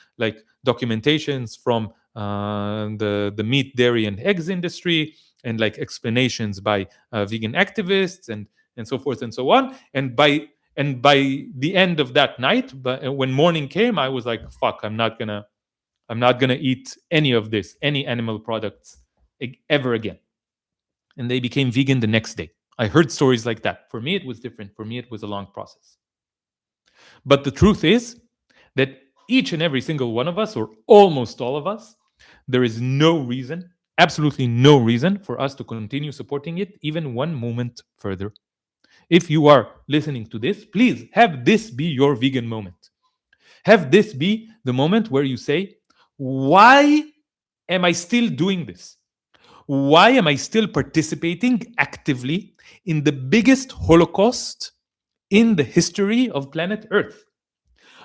documentations from the meat, dairy, and eggs industry, and like explanations by vegan activists and so forth and so on. And by the end of that night, but when morning came, I was like, fuck, I'm not gonna eat any of this, any animal products ever again. And they became vegan the next day. I heard stories like that. For me, it was different. For me, it was a long process. But the truth is that each and every single one of us, or almost all of us, there is no reason, absolutely no reason, for us to continue supporting it even one moment further. If you are listening to this, please have this be your vegan moment. Have this be the moment where you say, why am I still doing this? Why am I still participating actively in the biggest Holocaust in the history of planet Earth?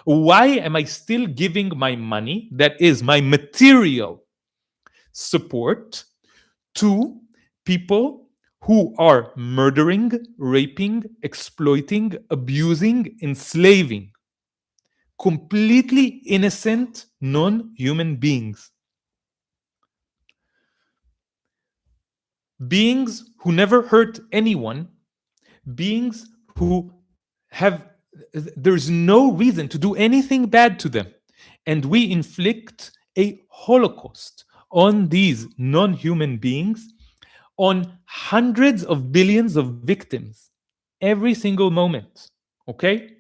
Why am I still giving my money, that is my material support, to people who are murdering, raping, exploiting, abusing, enslaving completely innocent, non-human beings? Beings who never hurt anyone, beings who have, there's no reason to do anything bad to them. And we inflict a holocaust on these non-human beings, on hundreds of billions of victims every single moment. Okay?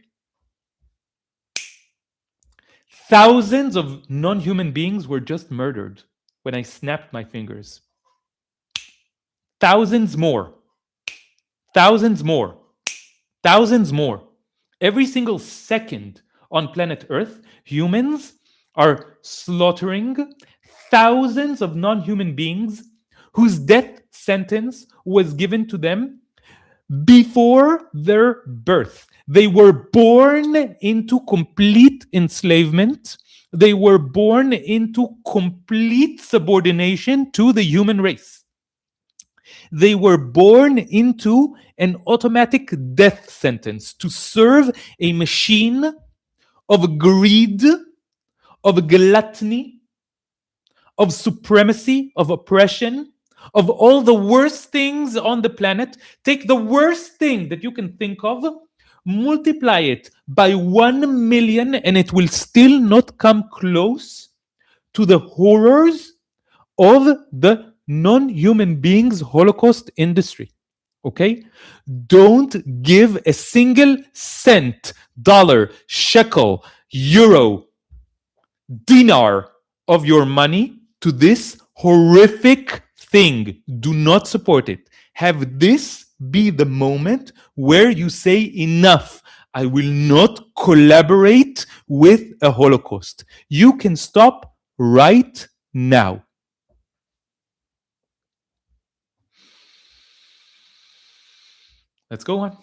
Thousands of non-human beings were just murdered when I snapped my fingers. thousands more, thousands more, thousands more. Every single second on planet Earth, humans are slaughtering thousands of non human beings whose death sentence was given to them before their birth. They were born into complete enslavement. They were born into complete subordination to the human race. They were born into an automatic death sentence to serve a machine of greed, of gluttony, of supremacy, of oppression, of all the worst things on the planet. Take the worst thing that you can think of, multiply it by 1 million, and it will still not come close to the horrors of the non-human beings Holocaust industry. Okay? Don't give a single cent, dollar, shekel, euro, dinar of your money to this horrific thing. Do not support it. Have this be the moment where you say enough. I will not collaborate with a Holocaust. You can stop right now. Let's go on.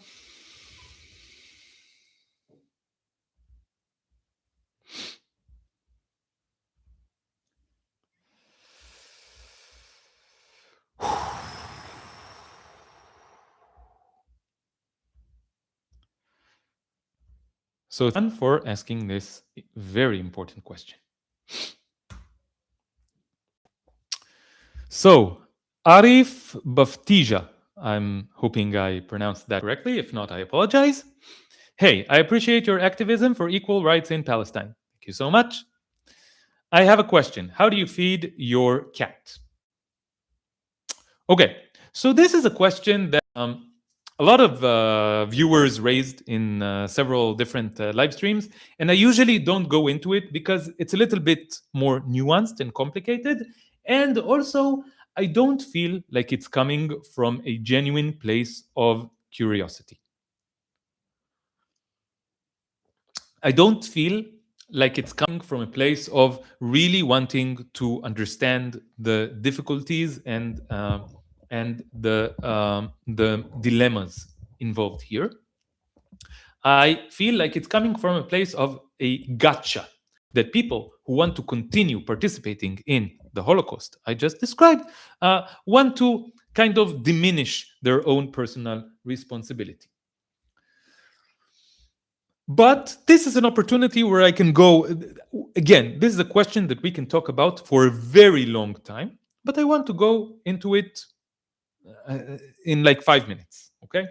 So thank you for asking this very important question. So Arif Baftija, I'm hoping I pronounced that correctly. If not, I apologize. Hey, I appreciate your activism for equal rights in Palestine. Thank you so much. I have a question. How do you feed your cat? Okay, so this is a question that a lot of viewers raised in several different live streams, and I usually don't go into it because it's a little bit more nuanced and complicated, and also I don't feel like it's coming from a genuine place of curiosity. I don't feel like it's coming from a place of really wanting to understand the difficulties and the dilemmas involved here. I feel like it's coming from a place of a gotcha that people who want to continue participating in the Holocaust I just described want to kind of diminish their own personal responsibility. But this is an opportunity where I can go. Again, this is a question that we can talk about for a very long time, but I want to go into it in like 5 minutes, okay?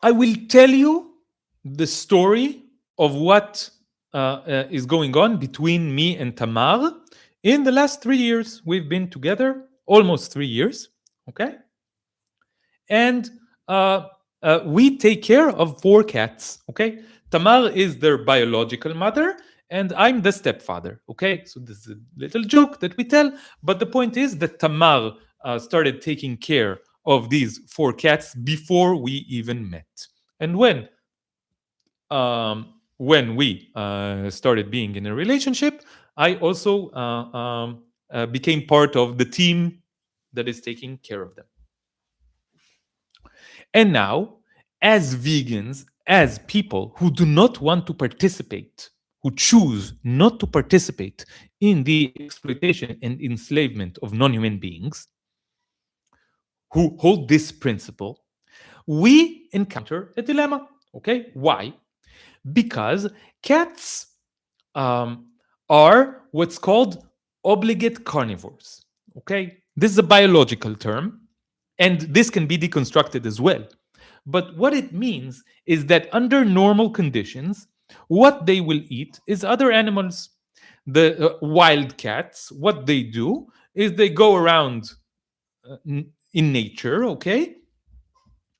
I will tell you the story of what is going on between me and Tamar in the last 3 years. We've been together almost 3 years, okay? And we take care of 4 cats, okay? Tamar is their biological mother, and I'm the stepfather, okay? So this is a little joke that we tell, but the point is that Tamar started taking care of these 4 cats before we even met. And when we started being in a relationship, I also became part of the team that is taking care of them. And now, as vegans, as people who do not want to participate, who choose not to participate in the exploitation and enslavement of non-human beings, who hold this principle, we encounter a dilemma. Okay, why? Because cats are what's called obligate carnivores. Okay, this is a biological term, and this can be deconstructed as well. But what it means is that under normal conditions, what they will eat is other animals. The wild cats, what they do is they go around in nature, okay?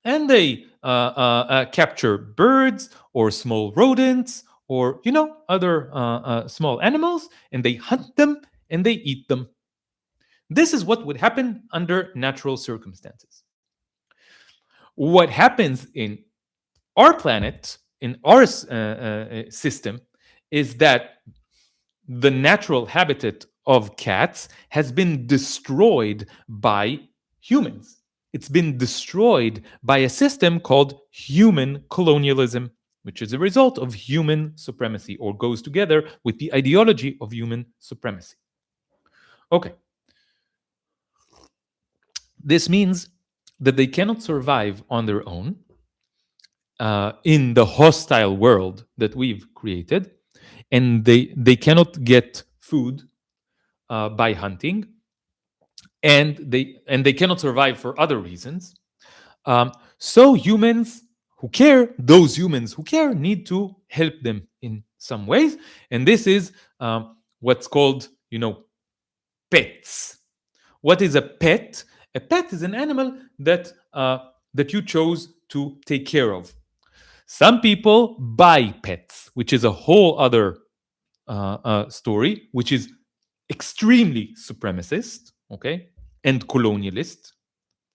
And they capture birds or small rodents or other small animals, and they hunt them and they eat them. This is what would happen under natural circumstances. What happens in our planet, in our system, is that the natural habitat of cats has been destroyed by humans. It's been destroyed by a system called human colonialism, which is a result of human supremacy, or goes together with the ideology of human supremacy. Okay. This means that they cannot survive on their own in the hostile world that we've created, and they cannot get food by hunting, and they cannot survive for other reasons. So those humans who care, need to help them in some ways, and this is what's called, pets. What is a pet? A pet is an animal that you chose to take care of. Some people buy pets, which is a whole other story, which is extremely supremacist, okay, and colonialist.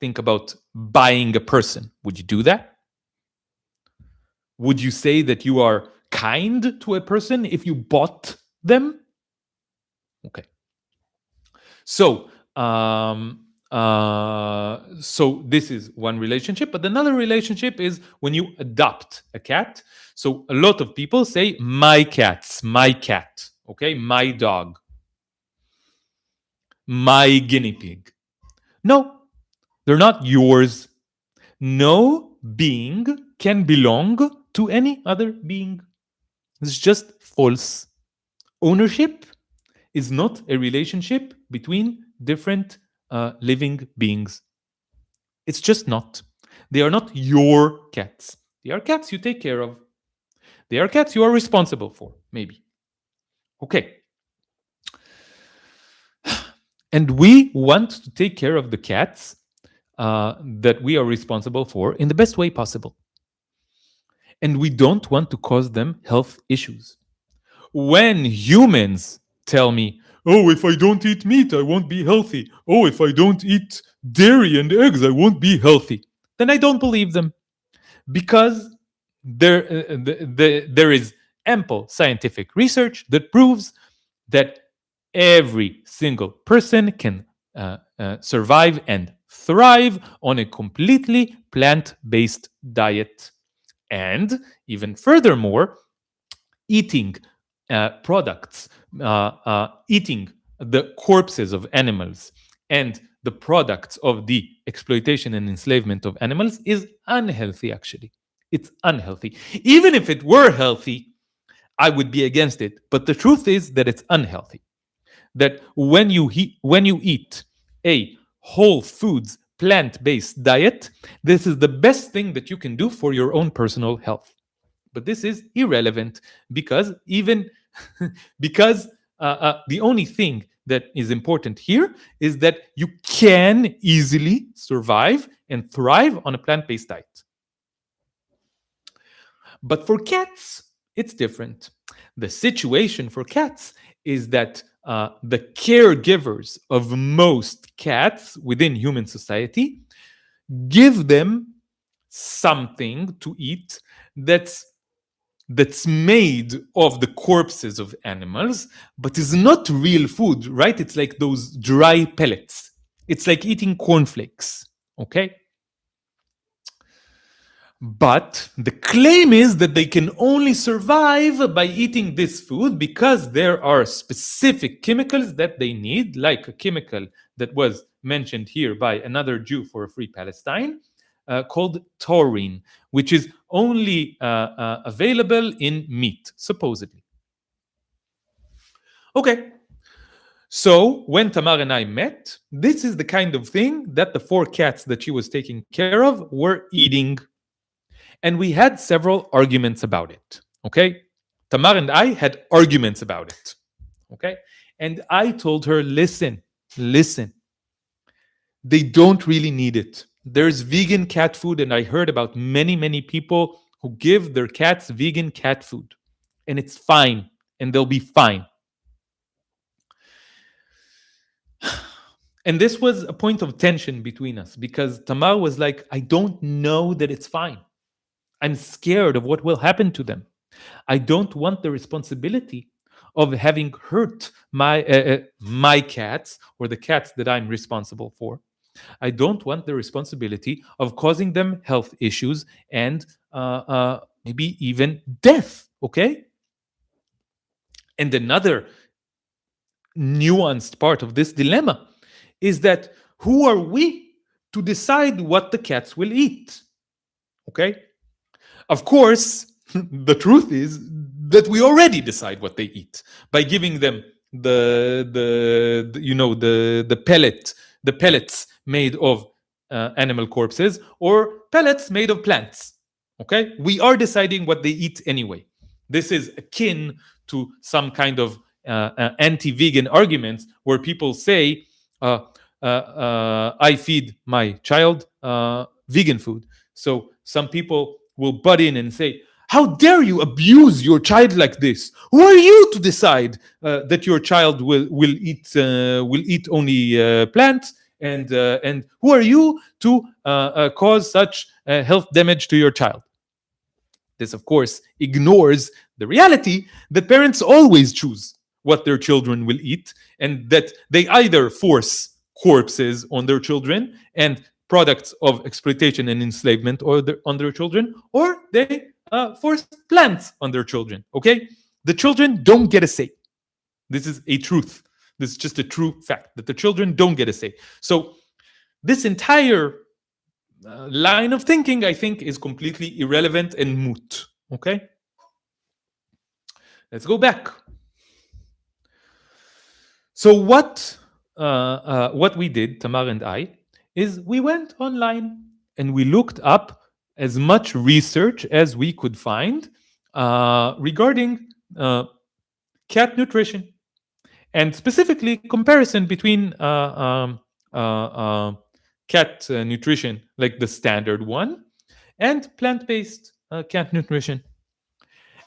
Think about buying a person. Would you do that? Would you say that you are kind to a person if you bought them? Okay. So, so this is one relationship, but another relationship is when you adopt a cat. So a lot of people say, my cats, my cat, okay, my dog, my guinea pig. No, they're not yours. No being can belong to any other being. It's just false. Ownership is not a relationship between different living beings. It's just not. They are not your cats. They are cats you take care of. They are cats you are responsible for, maybe. Okay. And we want to take care of the cats that we are responsible for in the best way possible. And we don't want to cause them health issues. When humans tell me, oh, if I don't eat meat, I won't be healthy. Oh, if I don't eat dairy and eggs, I won't be healthy, then I don't believe them, because there is ample scientific research that proves that every single person can survive and thrive on a completely plant-based diet. And even furthermore, eating products, eating the corpses of animals and the products of the exploitation and enslavement of animals is unhealthy, actually. It's unhealthy. Even if it were healthy, I would be against it. But the truth is that it's unhealthy. That when you eat a whole foods plant-based diet, this is the best thing that you can do for your own personal health. But this is irrelevant, because because the only thing that is important here is that you can easily survive and thrive on a plant-based diet. But for cats, it's different. The situation for cats is that the caregivers of most cats within human society give them something to eat that's made of the corpses of animals, but is not real food, right? It's like those dry pellets. It's like eating cornflakes, okay? But the claim is that they can only survive by eating this food because there are specific chemicals that they need, like a chemical that was mentioned here by another Jew for a Free Palestine, called taurine, which is only available in meat, supposedly. Okay. So when Tamar and I met, this is the kind of thing that the 4 cats that she was taking care of were eating. And we had several arguments about it. Okay. Tamar and I had arguments about it. Okay. And I told her, listen, they don't really need it. There's vegan cat food, and I heard about many people who give their cats vegan cat food. and it's fine, and they'll be fine. And this was a point of tension between us because Tamar was like, I don't know that it's fine. I'm scared of what will happen to them. I don't want the responsibility of having hurt my cats or the cats that I'm responsible for. I don't want the responsibility of causing them health issues and maybe even death. Okay. And another nuanced part of this dilemma is that who are we to decide what the cats will eat? Okay. Of course, the truth is that we already decide what they eat by giving them the pellets made of animal corpses or pellets made of plants. Okay, we are deciding what they eat anyway. This is akin to some kind of anti-vegan arguments where people say, "I feed my child vegan food." So some people will butt in and say, how dare you abuse your child like this? Who are you to decide that your child will eat only plants? And who are you to cause such health damage to your child? This, of course, ignores the reality that parents always choose what their children will eat, and that they either force corpses on their children and products of exploitation and enslavement on their children, or they force plants on their children. Okay, the children don't get a say. This is a truth. This is just a true fact that the children don't get a say. So this entire line of thinking, I think, is completely irrelevant and moot. Okay, let's go back. So what we did, Tamar and I, is we went online and we looked up as much research as we could find regarding cat nutrition, and specifically comparison between cat nutrition, like the standard one, and plant-based cat nutrition.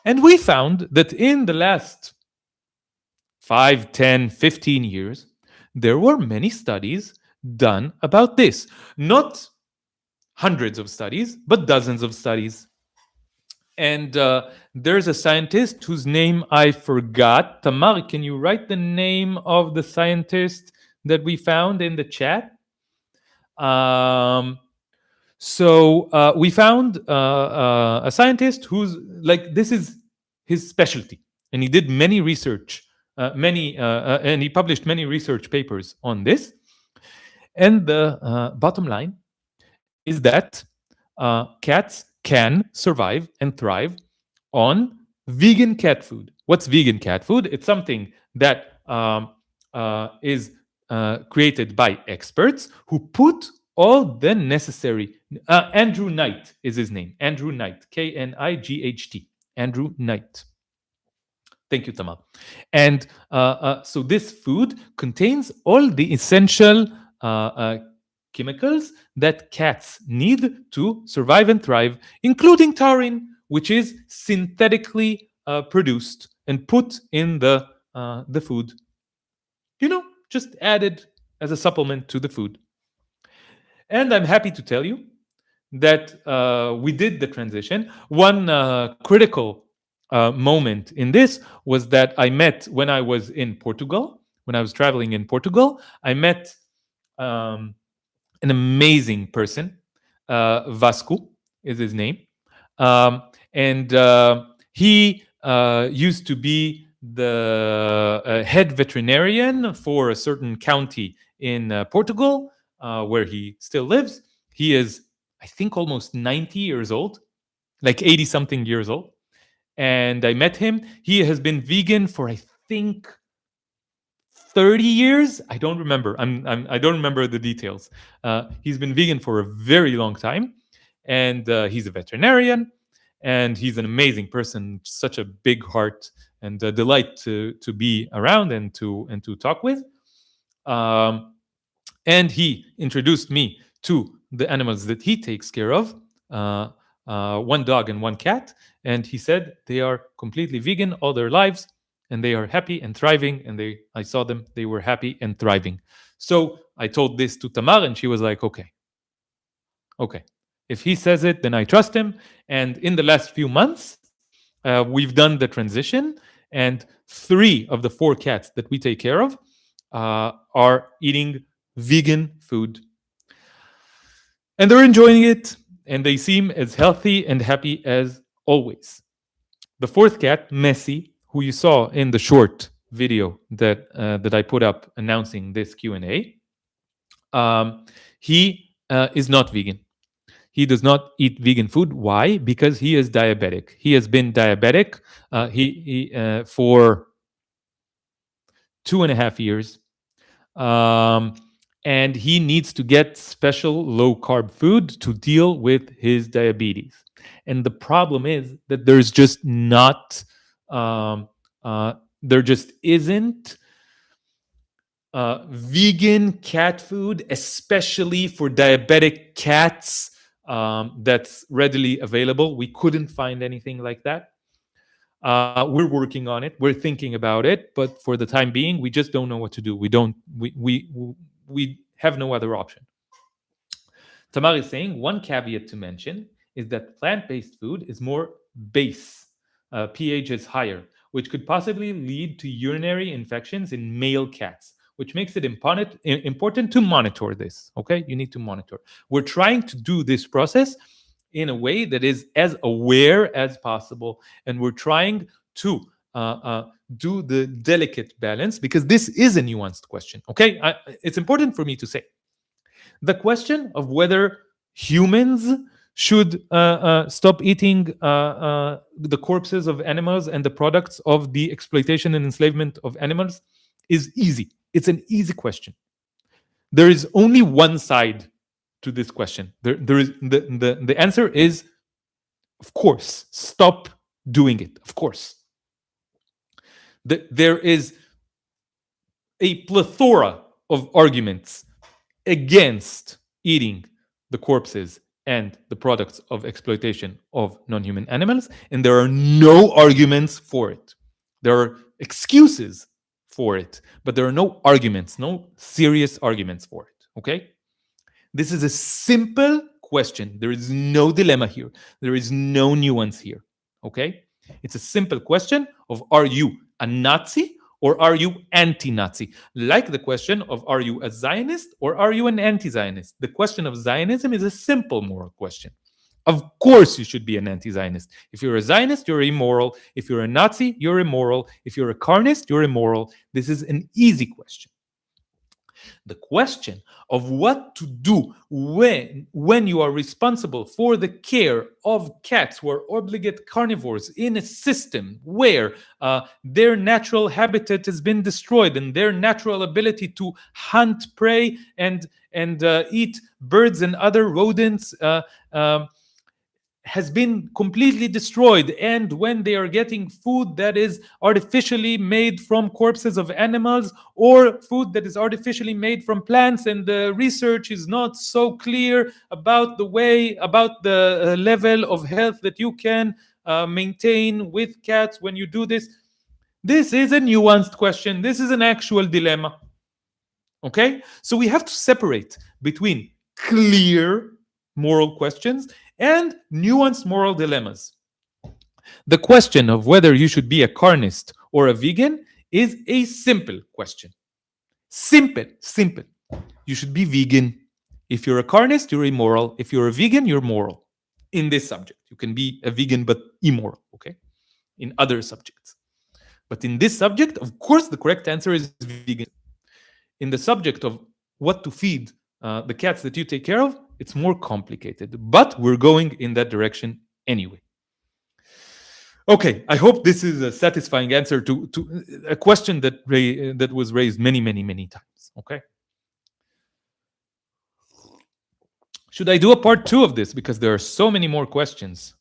And we found that in the last 5, 10, 15 years, there were many studies done about this. Not hundreds of studies, but dozens of studies. And there's a scientist whose name I forgot. Tamar, can you write the name of the scientist that we found in the chat? So we found a scientist who's like, this is his specialty, and he did many research, and he published many research papers on this. And the bottom line is that cats can survive and thrive on vegan cat food. What's vegan cat food? It's something that is created by experts who put all the necessary. Andrew Knight is his name. Andrew Knight, Knight. Andrew Knight. Thank you, Tamar. And so this food contains all the essential chemicals that cats need to survive and thrive, including taurine, which is synthetically produced and put in the food. Just added as a supplement to the food. And I'm happy to tell you that we did the transition. One critical moment in this was that I met when I was in Portugal. When I was traveling in Portugal, I met an amazing person. Vasco is his name. And he used to be the head veterinarian for a certain county in Portugal, where he still lives. He is, I think, almost 90 years old, like 80 something years old. And I met him. He has been vegan for, I think, 30 years. I don't remember. I don't remember the details. He's been vegan for a very long time, and he's a veterinarian, and he's an amazing person. Such a big heart, and a delight to be around and to talk with. And he introduced me to the animals that he takes care of. one dog and one cat, and he said they are completely vegan all their lives, and they are happy and thriving. And I saw them; they were happy and thriving. So I told this to Tamar, and she was like, "Okay, okay. If he says it, then I trust him." And in the last few months, we've done the transition, and 3 of the 4 cats that we take care of are eating vegan food, and they're enjoying it, and they seem as healthy and happy as always. The 4th cat, Messi, who you saw in the short video that I put up announcing this Q&A, he is not vegan. He does not eat vegan food. Why? Because he is diabetic. He has been diabetic for 2.5 years. And he needs to get special low carb food to deal with his diabetes. And the problem is that there's just not, there just isn't vegan cat food, especially for diabetic cats, that's readily available. We couldn't find anything like that. We're working on it. We're thinking about it, but for the time being, we just don't know what to do. We don't. We have no other option. Tamar is saying one caveat to mention is that plant-based food is more base, pH is higher, which could possibly lead to urinary infections in male cats, which makes it important to monitor this. Okay, you need to monitor. We're trying to do this process in a way that is as aware as possible, and we're trying to do the delicate balance, because this is a nuanced question. Okay, it's important for me to say the question of whether humans should stop eating the corpses of animals and the products of the exploitation and enslavement of animals is easy. It's an easy question. There is only one side to this question. There is the answer is, of course, stop doing it. Of course. There is a plethora of arguments against eating the corpses and the products of exploitation of non-human animals, and there are no arguments for it. There are excuses for it, but there are no arguments, no serious arguments for it. Okay? This is a simple question. There is no dilemma here. There is no nuance here. Okay? It's a simple question of, are you a Nazi or are you anti-Nazi? Like the question of, are you a Zionist or are you an anti-Zionist? The question of Zionism is a simple moral question. Of course, you should be an anti-Zionist. If you're a Zionist, you're immoral. If you're a Nazi, you're immoral. If you're a carnist, you're immoral. This is an easy question. The question of what to do when you are responsible for the care of cats who are obligate carnivores in a system where their natural habitat has been destroyed and their natural ability to hunt prey and eat birds and other rodents has been completely destroyed, and when they are getting food that is artificially made from corpses of animals or food that is artificially made from plants, and the research is not so clear about the level of health that you can maintain with cats when you do this. This is a nuanced question. This is an actual dilemma. Okay, so we have to separate between clear moral questions and nuanced moral dilemmas. The question of whether you should be a carnist or a vegan is a simple question. Simple. You should be vegan. If you're a carnist, you're immoral. If you're a vegan, you're moral. In this subject, you can be a vegan but immoral, okay? In other subjects. But in this subject, of course, the correct answer is vegan. In the subject of what to feed the cats that you take care of, it's more complicated, but we're going in that direction anyway. Okay, I hope this is a satisfying answer to a question that was raised many times. Okay. Should I do a part 2 of this, because there are so many more questions?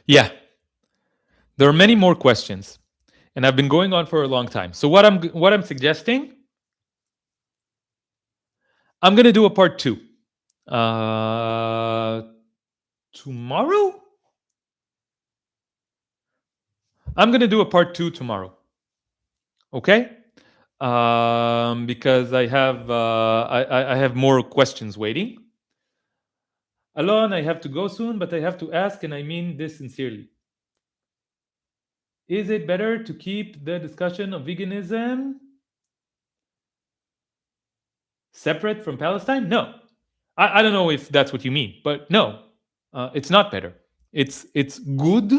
Yeah. There are many more questions, and I've been going on for a long time. So what I'm suggesting, I'm going to do a part 2 tomorrow. I'm going to do a part 2 tomorrow. Okay? Because I have I have more questions waiting. Alon, I have to go soon, but I have to ask, and I mean this sincerely. Is it better to keep the discussion of veganism separate from Palestine? No. I don't know if that's what you mean, but no, it's not better. It's good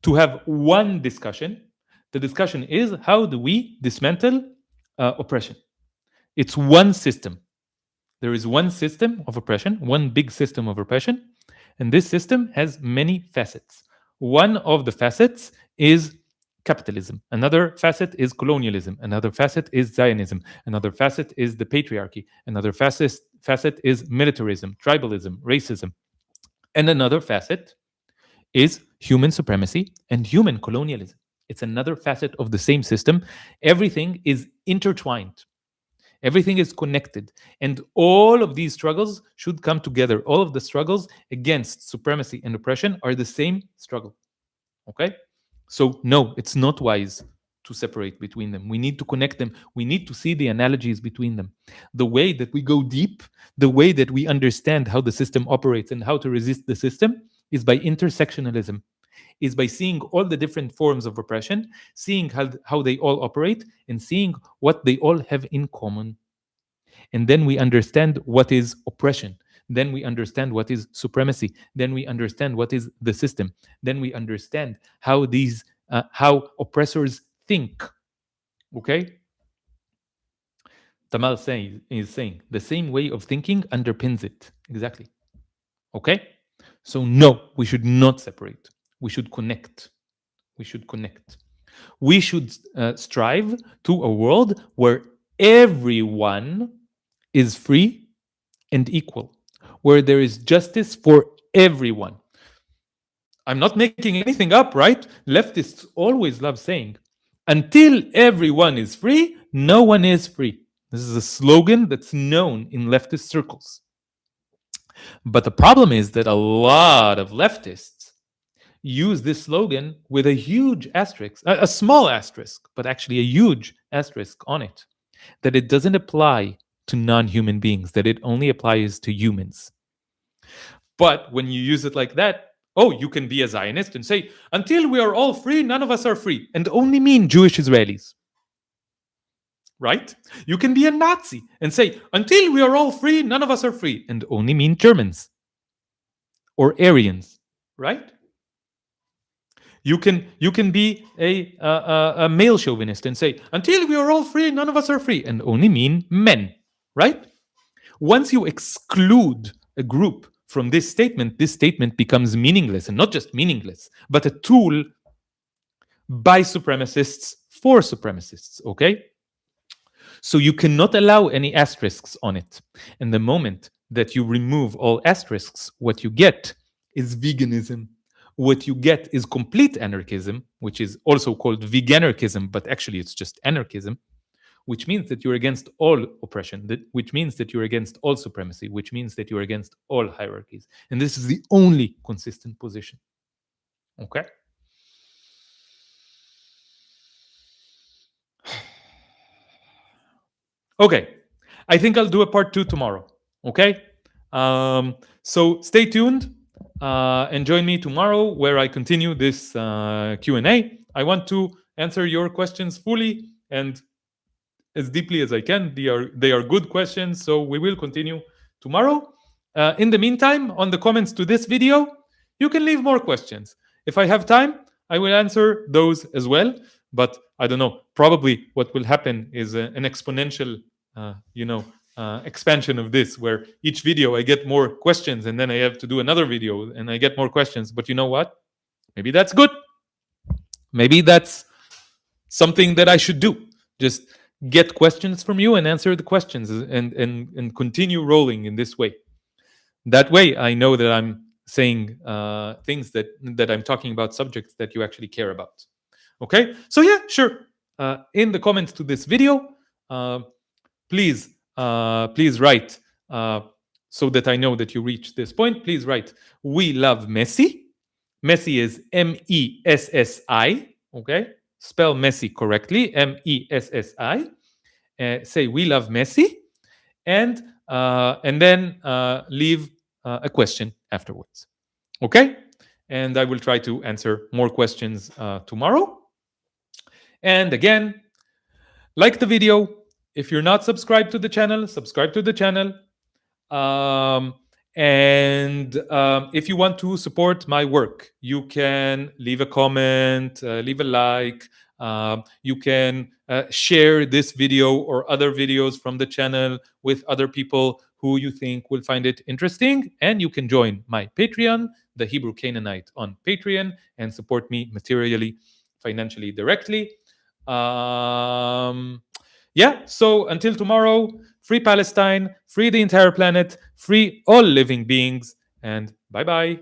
to have one discussion. The discussion is, how do we dismantle oppression? It's one system. There is one system of oppression, one big system of oppression, and this system has many facets. One of the facets is capitalism. Another facet is colonialism. Another facet is Zionism. Another facet is the patriarchy. Another facet is militarism, tribalism, racism. And another facet is human supremacy and human colonialism. It's another facet of the same system. Everything is intertwined. Everything is connected. And all of these struggles should come together. All of the struggles against supremacy and oppression are the same struggle. Okay? So, no, it's not wise to separate between them. We need to connect them. We need to see the analogies between them. The way that we go deep, the way that we understand how the system operates and how to resist the system is by intersectionalism, is by seeing all the different forms of oppression, seeing how they all operate, and seeing what they all have in common. And then we understand what is oppression. Then we understand what is supremacy. Then we understand what is the system. Then we understand how how oppressors think. Okay? Tamal is saying the same way of thinking underpins it. Exactly. Okay? So no, we should not separate. We should connect. We should connect. We should strive to a world where everyone is free and equal, where there is justice for everyone. I'm not making anything up, right? Leftists always love saying, until everyone is free, no one is free. This is a slogan that's known in leftist circles. But the problem is that a lot of leftists use this slogan with a huge asterisk, a small asterisk, but actually a huge asterisk on it, that it doesn't apply to non-human beings, that it only applies to humans. But when you use it like that, oh, you can be a Zionist and say, until we are all free, none of us are free, and only mean Jewish Israelis. Right? You can be a Nazi and say, until we are all free, none of us are free, and only mean Germans or Aryans. Right? You can be a male chauvinist and say, until we are all free, none of us are free, and only mean men. Right? Once you exclude a group from this statement becomes meaningless, and not just meaningless, but a tool by supremacists for supremacists. Okay? So you cannot allow any asterisks on it. And the moment that you remove all asterisks, what you get is veganism. What you get is complete anarchism, which is also called veganarchism, but actually it's just anarchism, which means that you're against all oppression, which means that you're against all supremacy, which means that you're against all hierarchies. And this is the only consistent position. Okay? Okay, I think I'll do a part 2 tomorrow. Okay? So stay tuned and join me tomorrow where I continue this Q&A. I want to answer your questions fully and as deeply as I can. They are good questions, so we will continue tomorrow. In the meantime, on the comments to this video, you can leave more questions. If I have time, I will answer those as well. But I don't know. Probably what will happen is an exponential, expansion of this, where each video I get more questions, and then I have to do another video, and I get more questions. But you know what? Maybe that's good. Maybe that's something that I should do. Just get questions from you and answer the questions, and continue rolling in this way. That way, I know that I'm saying things that I'm talking about, subjects that you actually care about. Okay, so yeah, sure. In the comments to this video, uh, please write, so that I know that you reached this point. Please write, "We love Messi." Messi is Messi. Okay, spell Messi correctly. Messi. Say, "We love Messi," and then leave a question afterwards. Okay, and I will try to answer more questions tomorrow. And again, like the video. If you're not subscribed to the channel, subscribe to the channel. Um, and if you want to support my work, you can leave a comment, leave a like. You can share this video or other videos from the channel with other people who you think will find it interesting. And you can join my Patreon, the Hebrew Canaanite, on Patreon, and support me materially, financially, directly. Um, yeah, so until tomorrow, free Palestine, free the entire planet, free all living beings, and bye bye.